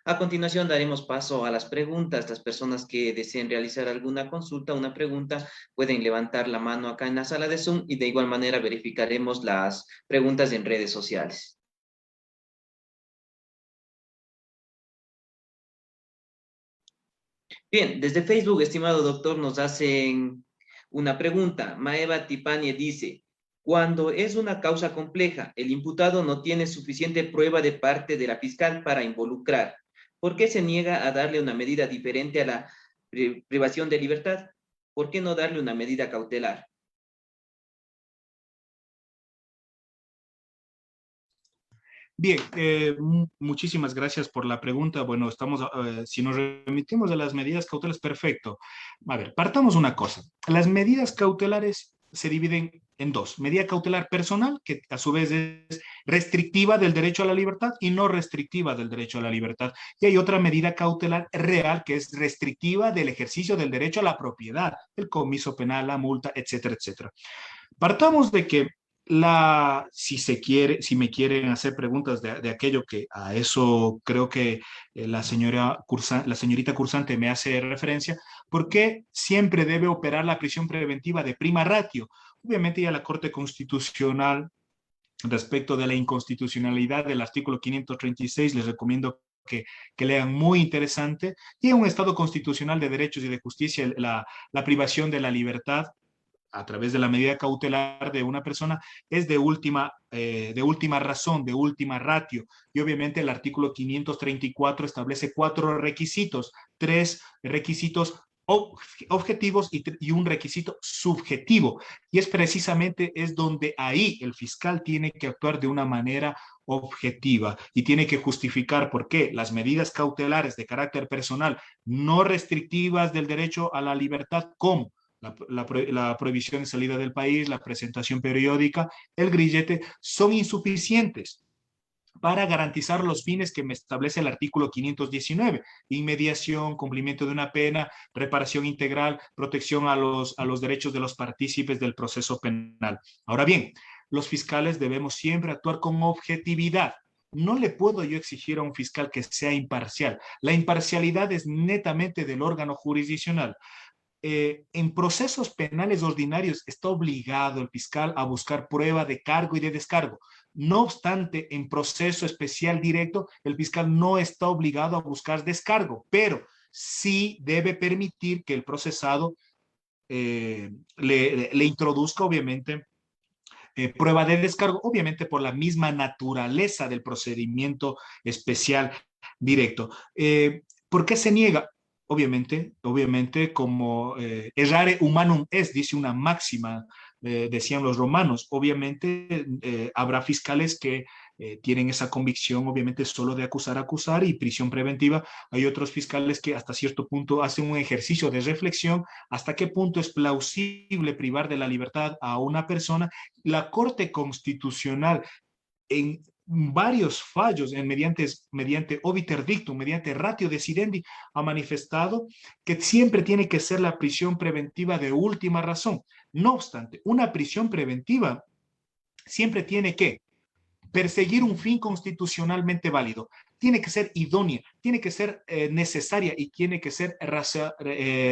A continuación daremos paso a las preguntas. Las personas que deseen realizar alguna consulta, una pregunta, pueden levantar la mano acá en la sala de Zoom y de igual manera verificaremos las preguntas en redes sociales. Bien, desde Facebook, estimado doctor, nos hacen una pregunta. Maeva Tipanie dice, cuando es una causa compleja, el imputado no tiene suficiente prueba de parte de la fiscal para involucrar. ¿Por qué se niega a darle una medida diferente a la privación de libertad? ¿Por qué no darle una medida cautelar? Bien, muchísimas gracias por la pregunta. Bueno, si nos remitimos a las medidas cautelares, perfecto. A ver, partamos una cosa. Las medidas cautelares se dividen en dos. Medida cautelar personal, que a su vez es restrictiva del derecho a la libertad y no restrictiva del derecho a la libertad. Y hay otra medida cautelar real, que es restrictiva del ejercicio del derecho a la propiedad, el comiso penal, la multa, etcétera, etcétera. Partamos de que si se quiere, si me quieren hacer preguntas de aquello que a eso creo que la señorita cursante me hace referencia, ¿por qué siempre debe operar la prisión preventiva de prima ratio? Obviamente ya la Corte Constitucional, respecto de la inconstitucionalidad del artículo 536, les recomiendo que lean, muy interesante, y en un Estado constitucional de derechos y de justicia, la privación de la libertad a través de la medida cautelar de una persona es de última razón, de última ratio. Y obviamente el artículo 534 establece 4 requisitos, 3 requisitos objetivos y un requisito subjetivo. Y es precisamente es donde ahí el fiscal tiene que actuar de una manera objetiva y tiene que justificar por qué las medidas cautelares de carácter personal no restrictivas del derecho a la libertad, como la prohibición de salida del país, la presentación periódica, el grillete, son insuficientes para garantizar los fines que me establece el artículo 519, inmediación, cumplimiento de una pena, reparación integral, protección a los derechos de los partícipes del proceso penal. Ahora bien, los fiscales debemos siempre actuar con objetividad. No le puedo yo exigir a un fiscal que sea imparcial. La imparcialidad es netamente del órgano jurisdiccional. En procesos penales ordinarios está obligado el fiscal a buscar prueba de cargo y de descargo. No obstante, en proceso especial directo, el fiscal no está obligado a buscar descargo, pero sí debe permitir que el procesado le introduzca, obviamente, prueba de descargo, obviamente por la misma naturaleza del procedimiento especial directo. ¿Por qué se niega? Obviamente, como errare humanum est, dice una máxima, decían los romanos. Obviamente habrá fiscales que tienen esa convicción, obviamente, solo de acusar y prisión preventiva. Hay otros fiscales que hasta cierto punto hacen un ejercicio de reflexión hasta qué punto es plausible privar de la libertad a una persona. La Corte Constitucional, en varios fallos, mediante obiter dictum, mediante ratio decidendi, ha manifestado que siempre tiene que ser la prisión preventiva de última razón. No obstante, una prisión preventiva siempre tiene que perseguir un fin constitucionalmente válido, tiene que ser idónea, tiene que ser necesaria y tiene que ser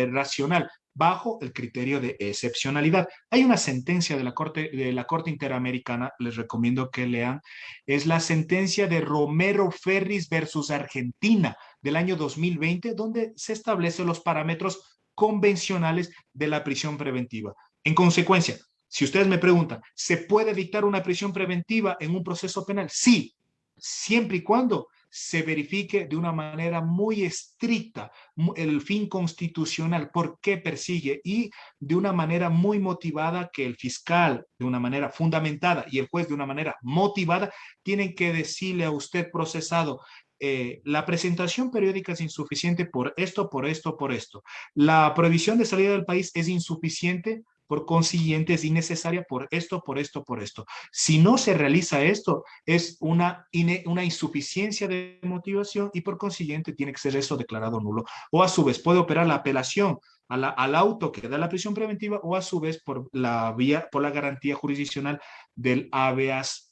racional, bajo el criterio de excepcionalidad. Hay una sentencia de la Corte Interamericana, les recomiendo que lean, es la sentencia de Romero Ferris versus Argentina del año 2020, donde se establecen los parámetros convencionales de la prisión preventiva. En consecuencia, si ustedes me preguntan, ¿se puede dictar una prisión preventiva en un proceso penal? Sí, siempre y cuando se verifique de una manera muy estricta el fin constitucional, por qué persigue, y de una manera muy motivada, que el fiscal de una manera fundamentada y el juez de una manera motivada tienen que decirle a usted procesado: la presentación periódica es insuficiente por esto, por esto, por esto. La prohibición de salida del país es insuficiente, por consiguiente es innecesaria por esto, por esto, por esto. Si no se realiza esto, es una insuficiencia de motivación y por consiguiente tiene que ser eso declarado nulo. O a su vez puede operar la apelación al auto que da la prisión preventiva, o a su vez por la garantía jurisdiccional del habeas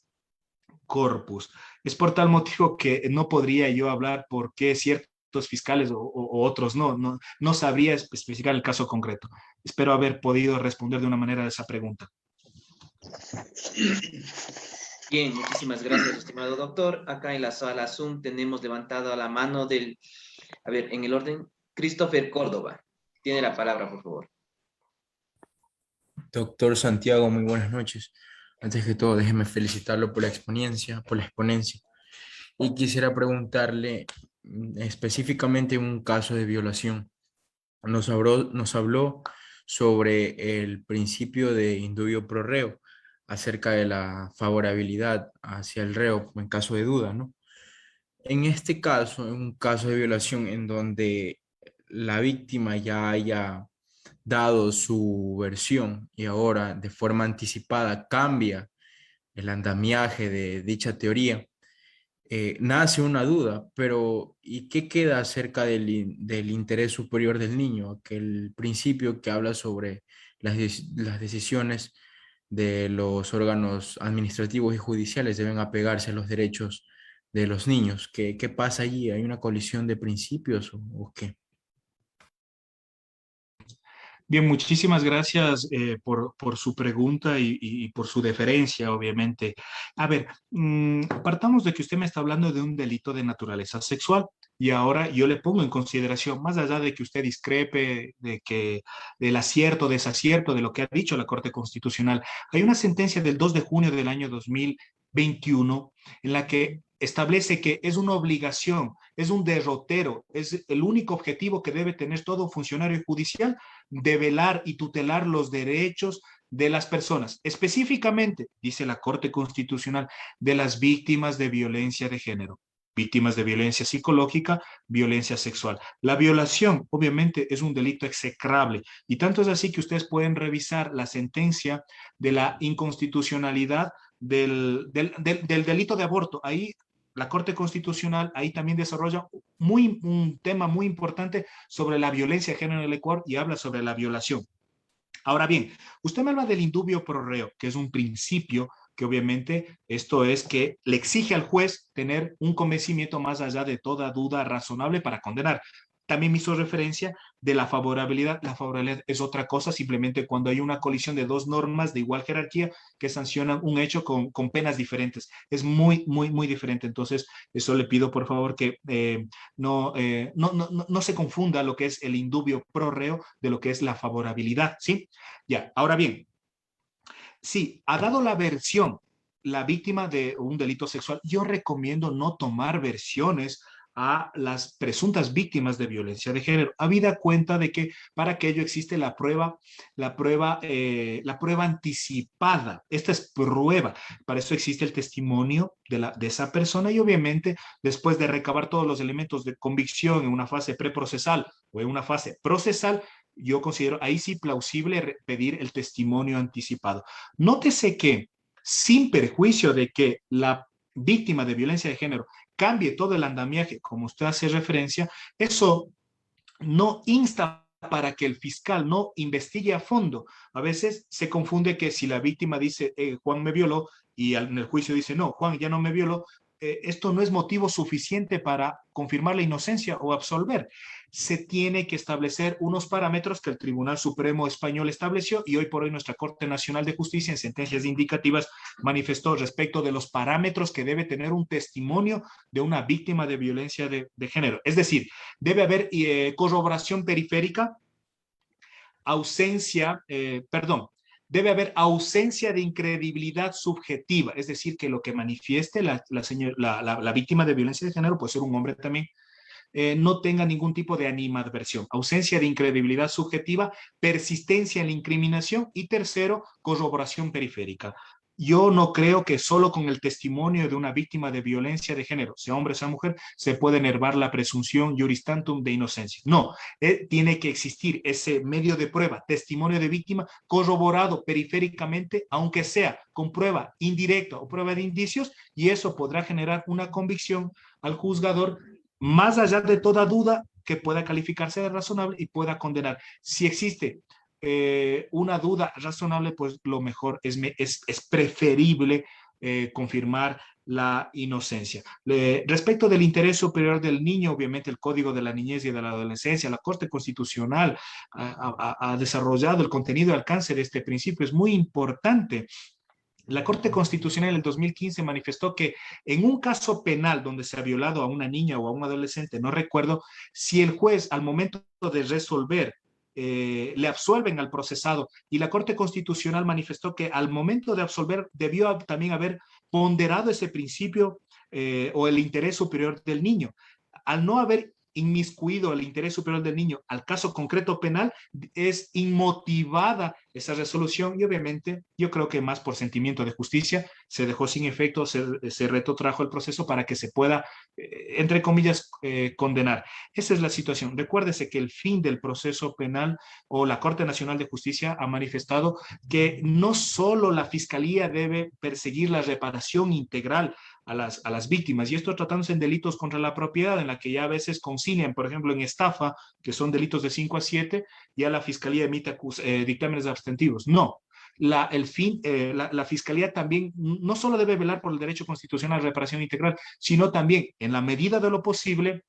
corpus. Es por tal motivo que no podría yo hablar por qué ciertos fiscales o otros no sabría especificar el caso concreto. Espero haber podido responder de una manera a esa pregunta. Bien, muchísimas gracias, estimado doctor. Acá en la sala Zoom tenemos levantado la mano en el orden, Christopher Córdoba. Tiene la palabra, por favor. Doctor Santiago, muy buenas noches. Antes que todo, déjeme felicitarlo por la exponencia. Y quisiera preguntarle específicamente un caso de violación. Nos habló sobre el principio de indubio pro reo, acerca de la favorabilidad hacia el reo en caso de duda, ¿no? En este caso, en un caso de violación en donde la víctima ya haya dado su versión y ahora de forma anticipada cambia el andamiaje de dicha teoría, nace una duda, pero ¿y qué queda acerca del interés superior del niño? Aquel principio que habla sobre las decisiones de los órganos administrativos y judiciales deben apegarse a los derechos de los niños. ¿Qué pasa allí? ¿Hay una colisión de principios o qué? Bien, muchísimas gracias por su pregunta y por su deferencia, obviamente. A ver, partamos de que usted me está hablando de un delito de naturaleza sexual y ahora yo le pongo en consideración, más allá de que usted discrepe del acierto, desacierto de lo que ha dicho la Corte Constitucional, hay una sentencia del 2 de junio del año 2021 en la que establece que es una obligación, es un derrotero, es el único objetivo que debe tener todo funcionario judicial de velar y tutelar los derechos de las personas, específicamente, dice la Corte Constitucional, de las víctimas de violencia de género, víctimas de violencia psicológica, violencia sexual. La violación, obviamente, es un delito execrable y tanto es así que ustedes pueden revisar la sentencia de la inconstitucionalidad del delito de aborto. Ahí la Corte Constitucional ahí también desarrolla un tema muy importante sobre la violencia de género en el Ecuador y habla sobre la violación. Ahora bien, usted me habla del indubio pro reo, que es un principio que obviamente esto es que le exige al juez tener un convencimiento más allá de toda duda razonable para condenar. También me hizo referencia de la favorabilidad. La favorabilidad es otra cosa, simplemente cuando hay una colisión de dos normas de igual jerarquía que sancionan un hecho con penas diferentes. Es muy diferente. Entonces, eso le pido por favor que no se confunda lo que es el indubio pro reo de lo que es la favorabilidad, ¿sí? Ya, ahora bien, si ha dado la versión la víctima de un delito sexual, yo recomiendo no tomar versiones a las presuntas víctimas de violencia de género, habida cuenta de que para aquello existe la prueba anticipada. Esta es prueba, para eso existe el testimonio de esa persona y obviamente después de recabar todos los elementos de convicción en una fase preprocesal o en una fase procesal, yo considero ahí sí plausible pedir el testimonio anticipado. Nótese que sin perjuicio de que la víctima de violencia de género cambie todo el andamiaje, como usted hace referencia, eso no insta para que el fiscal no investigue a fondo. A veces se confunde que si la víctima dice, Juan me violó, y en el juicio dice, no, Juan ya no me violó, esto no es motivo suficiente para confirmar la inocencia o absolver. Se tiene que establecer unos parámetros que el Tribunal Supremo Español estableció y hoy por hoy nuestra Corte Nacional de Justicia en sentencias indicativas manifestó respecto de los parámetros que debe tener un testimonio de una víctima de violencia de género. Es decir, debe haber corroboración periférica, debe haber ausencia de incredibilidad subjetiva, es decir, que lo que manifieste la víctima de violencia de género, puede ser un hombre también, no tenga ningún tipo de animadversión, ausencia de incredibilidad subjetiva, persistencia en la incriminación y tercero, corroboración periférica. Yo no creo que solo con el testimonio de una víctima de violencia de género, sea hombre o sea mujer, se puede enervar la presunción juris tantum de inocencia. No, tiene que existir ese medio de prueba, testimonio de víctima corroborado periféricamente, aunque sea con prueba indirecta o prueba de indicios, y eso podrá generar una convicción al juzgador más allá de toda duda que pueda calificarse de razonable y pueda condenar. Si existe una duda razonable, pues lo mejor es preferible confirmar la inocencia. Respecto del interés superior del niño, obviamente el Código de la Niñez y de la Adolescencia, la Corte Constitucional ha desarrollado el contenido y alcance de este principio. Es muy importante. La Corte Constitucional en el 2015 manifestó que en un caso penal donde se ha violado a una niña o a un adolescente, no recuerdo, si el juez al momento de resolver le absuelven al procesado y la Corte Constitucional manifestó que al momento de absolver debió también haber ponderado ese principio o el interés superior del niño. Al no haber inmiscuido el interés superior del niño al caso concreto penal, es inmotivada esa resolución y obviamente yo creo que más por sentimiento de justicia se dejó sin efecto, se retrotrajo el proceso para que se pueda, entre comillas, condenar. Esa es la situación. Recuérdese que el fin del proceso penal o la Corte Nacional de Justicia ha manifestado que no solo la Fiscalía debe perseguir la reparación integral a las víctimas, y esto tratándose en delitos contra la propiedad, en la que ya a veces concilian, por ejemplo, en estafa, que son delitos de 5 a 7, ya la Fiscalía emite dictámenes abstentivos. No, la Fiscalía también no solo debe velar por el derecho constitucional a reparación integral, sino también, en la medida de lo posible,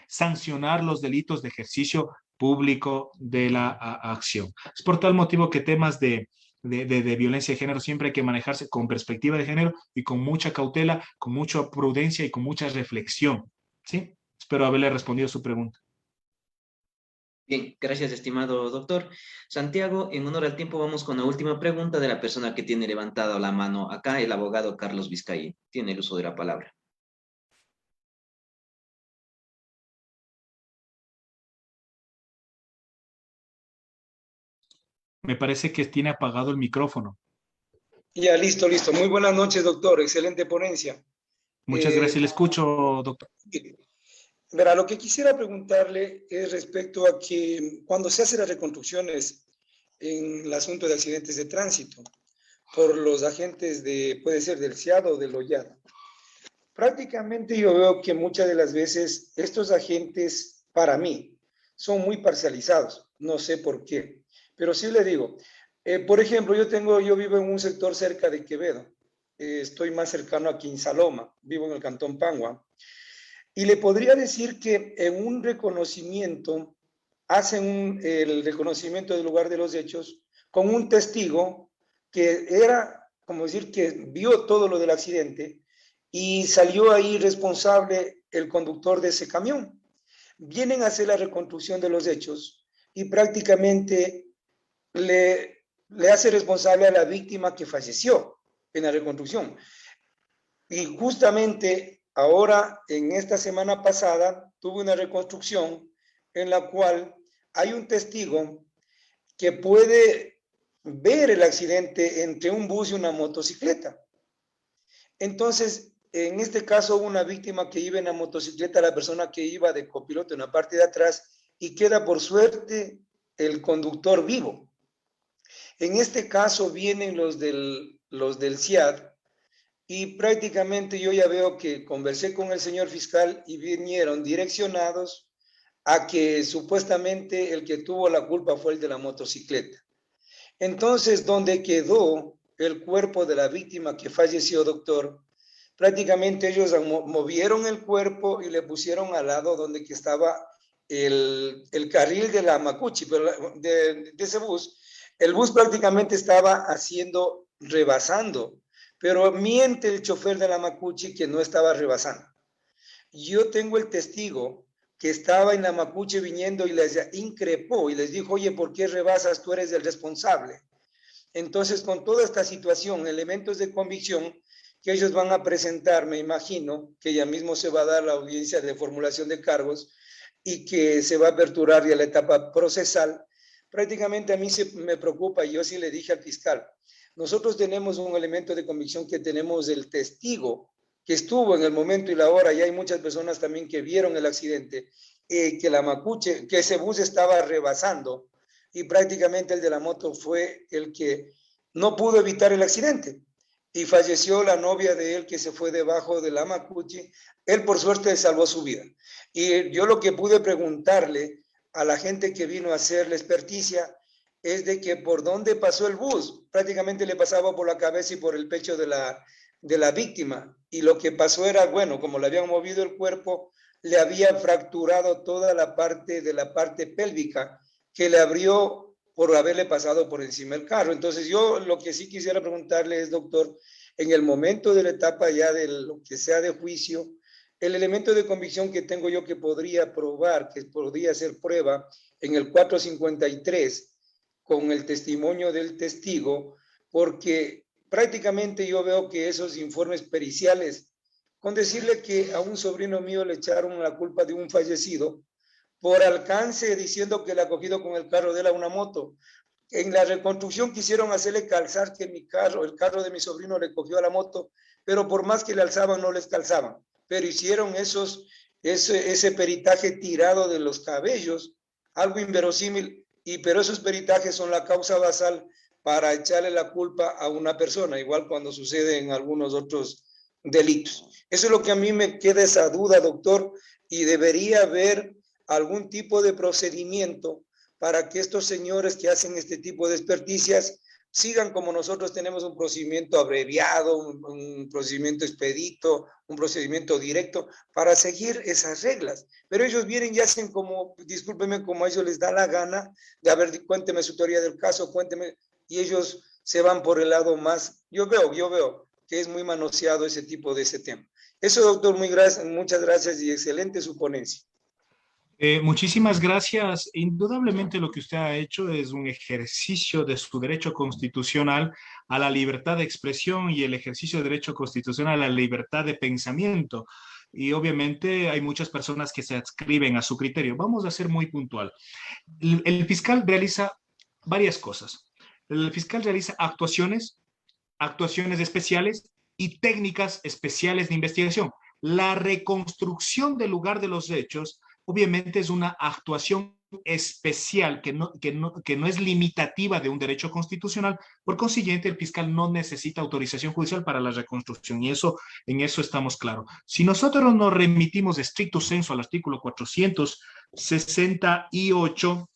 sancionar los delitos de ejercicio público de la acción. Es por tal motivo que temas de violencia de género siempre hay que manejarse con perspectiva de género y con mucha cautela, con mucha prudencia y con mucha reflexión. ¿Sí? Espero haberle respondido a su pregunta. Bien, gracias, estimado doctor. Santiago, en honor al tiempo, vamos con la última pregunta de la persona que tiene levantada la mano acá, el abogado Carlos Vizcaín. Tiene el uso de la palabra. Me parece que tiene apagado el micrófono. Ya, listo, listo. Muy buenas noches, doctor. Excelente ponencia. Muchas gracias. Le escucho, doctor. Verá, lo que quisiera preguntarle es respecto a que cuando se hacen las reconstrucciones en el asunto de accidentes de tránsito por los agentes puede ser del SIAD o del OIAD, prácticamente yo veo que muchas de las veces estos agentes, para mí, son muy parcializados. No sé por qué, pero sí le digo, por ejemplo, yo vivo en un sector cerca de Quevedo, estoy más cercano a Quinsaloma, vivo en el Cantón Pangua, y le podría decir que en un reconocimiento, hacen el reconocimiento del lugar de los hechos con un testigo que era, como decir, que vio todo lo del accidente y salió ahí responsable el conductor de ese camión. Vienen a hacer la reconstrucción de los hechos y prácticamente le hace responsable a la víctima que falleció en la reconstrucción. Y justamente ahora, en esta semana pasada, tuve una reconstrucción en la cual hay un testigo que puede ver el accidente entre un bus y una motocicleta. Entonces, en este caso, hubo una víctima que iba en la motocicleta, la persona que iba de copiloto en la parte de atrás, y queda por suerte el conductor vivo. En este caso vienen los del CIAD y prácticamente yo ya veo que conversé con el señor fiscal y vinieron direccionados a que supuestamente el que tuvo la culpa fue el de la motocicleta. Entonces, donde quedó el cuerpo de la víctima que falleció, doctor, prácticamente ellos movieron el cuerpo y le pusieron al lado donde que estaba el carril de la Macuchi, de ese bus. El bus prácticamente estaba rebasando, pero miente el chofer de la Macuchi que no estaba rebasando. Yo tengo el testigo que estaba en la Macuchi viniendo y les increpó y les dijo, oye, ¿por qué rebasas? Tú eres el responsable. Entonces, con toda esta situación, elementos de convicción que ellos van a presentar, me imagino que ya mismo se va a dar la audiencia de formulación de cargos y que se va a aperturar ya la etapa procesal, prácticamente a mí me preocupa, y yo sí le dije al fiscal, nosotros tenemos un elemento de convicción que tenemos el testigo que estuvo en el momento y la hora, y hay muchas personas también que vieron el accidente, que la Macuche, que ese bus estaba rebasando, y prácticamente el de la moto fue el que no pudo evitar el accidente, y falleció la novia de él que se fue debajo de la Macuche. Él por suerte salvó su vida. Y yo lo que pude preguntarle a la gente que vino a hacer la experticia es de que por dónde pasó el bus, prácticamente le pasaba por la cabeza y por el pecho de la víctima, y lo que pasó era, bueno, como le habían movido el cuerpo, le había fracturado toda la parte de la parte pélvica, que le abrió por haberle pasado por encima del carro. Entonces yo lo que sí quisiera preguntarle es, doctor, en el momento de la etapa ya de lo que sea de juicio, el elemento de convicción que tengo yo que podría probar, que podría ser prueba en el 453, con el testimonio del testigo, porque prácticamente yo veo que esos informes periciales con decirle que a un sobrino mío le echaron la culpa de un fallecido por alcance, diciendo que le ha cogido con el carro de él a una moto. En la reconstrucción quisieron hacerle calzar que mi carro, el carro de mi sobrino le cogió a la moto, pero por más que le alzaban, no les calzaban. Pero hicieron ese peritaje tirado de los cabellos, algo inverosímil, pero esos peritajes son la causa basal para echarle la culpa a una persona, igual cuando sucede en algunos otros delitos. Eso es lo que a mí me queda esa duda, doctor, y debería haber algún tipo de procedimiento para que estos señores que hacen este tipo de experticias sigan como nosotros tenemos un procedimiento abreviado, un procedimiento expedito, un procedimiento directo, para seguir esas reglas. Pero ellos vienen y hacen como, discúlpeme, como a ellos les da la gana, de a ver, cuénteme su teoría del caso, cuénteme, y ellos se van por el lado más, yo veo que es muy manoseado ese tipo de ese tema. Eso, doctor, muchas gracias y excelente su ponencia. Muchísimas gracias. Indudablemente lo que usted ha hecho es un ejercicio de su derecho constitucional a la libertad de expresión y el ejercicio de derecho constitucional a la libertad de pensamiento. Y obviamente hay muchas personas que se adscriben a su criterio. Vamos a ser muy puntual. El fiscal realiza varias cosas. El fiscal realiza actuaciones especiales y técnicas especiales de investigación. La reconstrucción del lugar de los hechos obviamente es una actuación especial que no es limitativa de un derecho constitucional. Por consiguiente, el fiscal no necesita autorización judicial para la reconstrucción y en eso estamos claros. Si nosotros nos remitimos estricto sensu al artículo 468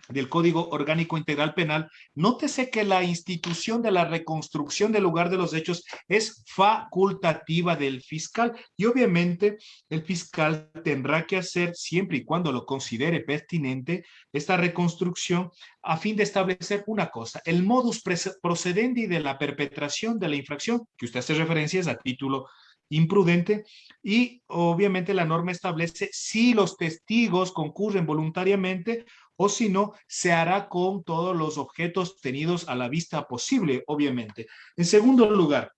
del Código Orgánico Integral Penal, nótese que la institución de la reconstrucción del lugar de los hechos es facultativa del fiscal y obviamente el fiscal tendrá que hacer, siempre y cuando lo considere pertinente, esta reconstrucción a fin de establecer una cosa, el modus procedendi de la perpetración de la infracción, que usted hace referencias a título imprudente, y obviamente la norma establece si los testigos concurren voluntariamente o si no, se hará con todos los objetos tenidos a la vista posible, obviamente. En segundo lugar,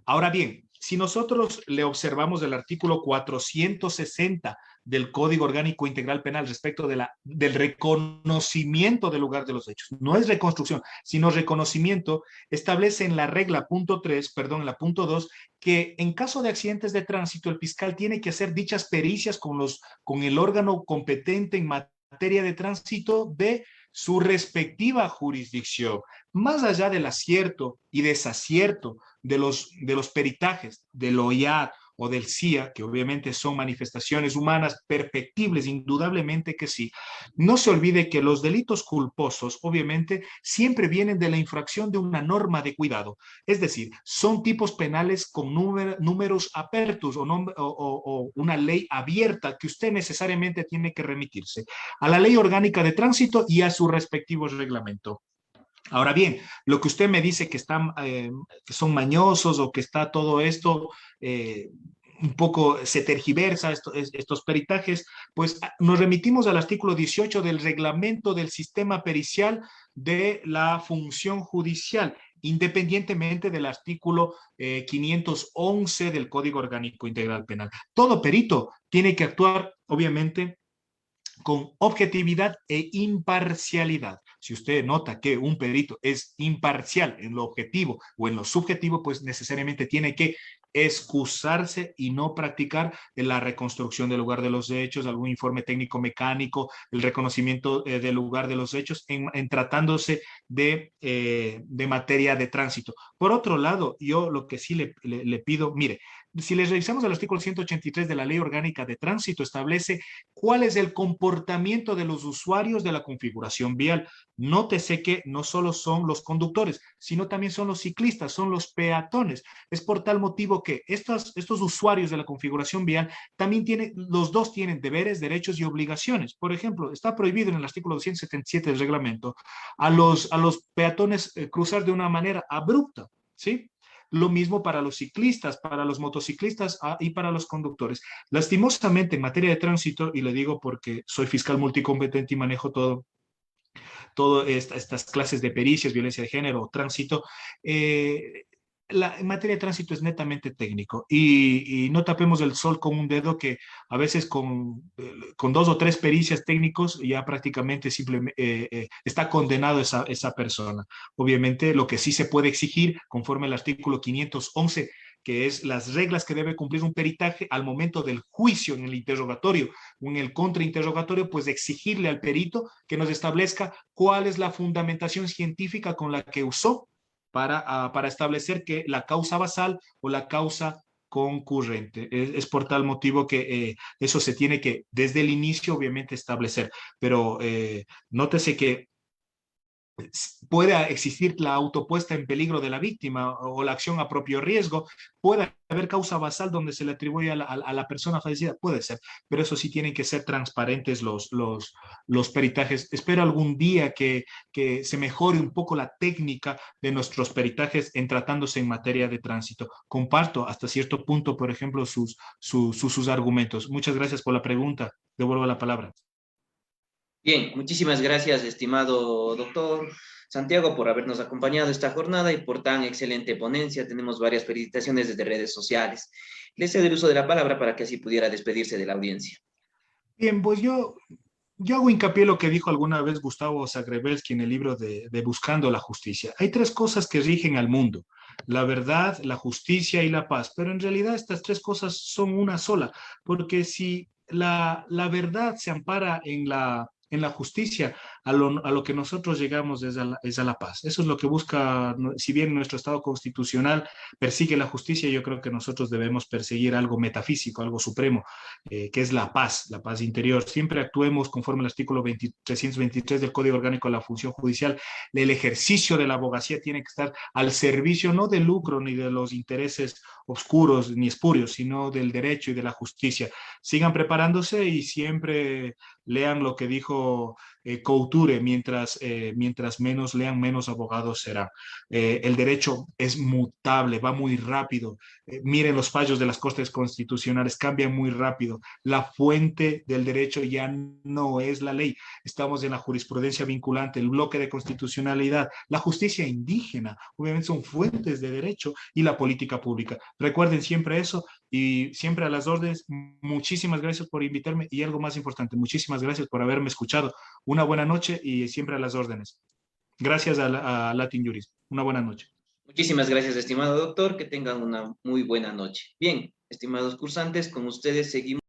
ahora bien, si nosotros le observamos el artículo 460 del Código Orgánico Integral Penal respecto del reconocimiento del lugar de los hechos, no es reconstrucción, sino reconocimiento, establece en la regla punto 3, perdón, en la punto 2, que en caso de accidentes de tránsito, el fiscal tiene que hacer dichas pericias con el órgano competente en materia de tránsito de su respectiva jurisdicción, más allá del acierto y desacierto de los peritajes del OIAD o del CIA, que obviamente son manifestaciones humanas perfectibles, indudablemente que sí. No se olvide que los delitos culposos, obviamente, siempre vienen de la infracción de una norma de cuidado, es decir, son tipos penales con números apertos o una ley abierta que usted necesariamente tiene que remitirse a la ley orgánica de tránsito y a su respectivo reglamento. Ahora bien, lo que usted me dice que son mañosos o que está todo esto un poco se tergiversa estos peritajes, pues nos remitimos al artículo 18 del reglamento del sistema pericial de la función judicial, independientemente del artículo 511 del Código Orgánico Integral Penal. Todo perito tiene que actuar, obviamente, con objetividad e imparcialidad. Si usted nota que un perito es imparcial en lo objetivo o en lo subjetivo, pues necesariamente tiene que excusarse y no practicar la reconstrucción del lugar de los hechos, algún informe técnico mecánico, el reconocimiento del lugar de los hechos en tratándose de materia de tránsito. Por otro lado, yo lo que sí le pido, mire, si les revisamos el artículo 183 de la Ley Orgánica de Tránsito, establece cuál es el comportamiento de los usuarios de la configuración vial. Nótese que no solo son los conductores, sino también son los ciclistas, son los peatones. Es por tal motivo que estos usuarios de la configuración vial también los dos tienen deberes, derechos y obligaciones. Por ejemplo, está prohibido en el artículo 277 del reglamento a los peatones cruzar de una manera abrupta, ¿sí? Lo mismo para los ciclistas, para los motociclistas y para los conductores. Lastimosamente, en materia de tránsito, y le digo porque soy fiscal multicompetente y manejo todas estas clases de pericias, violencia de género, tránsito, en materia de tránsito es netamente técnico y no tapemos el sol con un dedo que a veces con dos o tres pericias técnicos ya prácticamente está condenado esa persona. Obviamente lo que sí se puede exigir conforme al artículo 511, que es las reglas que debe cumplir un peritaje al momento del juicio en el interrogatorio o en el contrainterrogatorio, pues exigirle al perito que nos establezca cuál es la fundamentación científica con la que usó para establecer que la causa basal o la causa concurrente. Es por tal motivo que eso se tiene que, desde el inicio, obviamente, establecer. Pero nótese que puede existir la autopuesta en peligro de la víctima o la acción a propio riesgo, puede haber causa basal donde se le atribuye a la persona fallecida, puede ser, pero eso sí tienen que ser transparentes los peritajes. Espero algún día que se mejore un poco la técnica de nuestros peritajes en tratándose en materia de tránsito. Comparto hasta cierto punto, por ejemplo, sus argumentos. Muchas gracias por la pregunta. Devuelvo la palabra. Bien, muchísimas gracias, estimado doctor Santiago, por habernos acompañado esta jornada y por tan excelente ponencia. Tenemos varias felicitaciones desde redes sociales. Le cedo el uso de la palabra para que así pudiera despedirse de la audiencia. Bien, pues yo hago hincapié en lo que dijo alguna vez Gustavo Zagrebelsky en el libro de Buscando la Justicia. Hay tres cosas que rigen al mundo: la verdad, la justicia y la paz. Pero en realidad estas tres cosas son una sola, porque si la verdad se ampara en la justicia, a lo que nosotros llegamos es a la paz. Eso es lo que busca, si bien nuestro Estado constitucional persigue la justicia, yo creo que nosotros debemos perseguir algo metafísico, algo supremo, que es la paz interior. Siempre actuemos conforme al artículo 323 del Código Orgánico de la Función Judicial. El ejercicio de la abogacía tiene que estar al servicio no del lucro ni de los intereses oscuros ni espurios, sino del derecho y de la justicia. Sigan preparándose y siempre lean lo que dijo Couture: mientras menos lean, menos abogados serán. El derecho es mutable, va muy rápido. Miren los fallos de las Cortes Constitucionales, cambian muy rápido. La fuente del derecho ya no es la ley. Estamos en la jurisprudencia vinculante, el bloque de constitucionalidad, la justicia indígena, obviamente son fuentes de derecho, y la política pública. Recuerden siempre eso y siempre a las órdenes. Muchísimas gracias por invitarme y algo más importante, muchísimas gracias por haberme escuchado. Una buena noche y siempre a las órdenes. Gracias a Latin Juris. Una buena noche. Muchísimas gracias, estimado doctor. Que tengan una muy buena noche. Bien, estimados cursantes, con ustedes seguimos.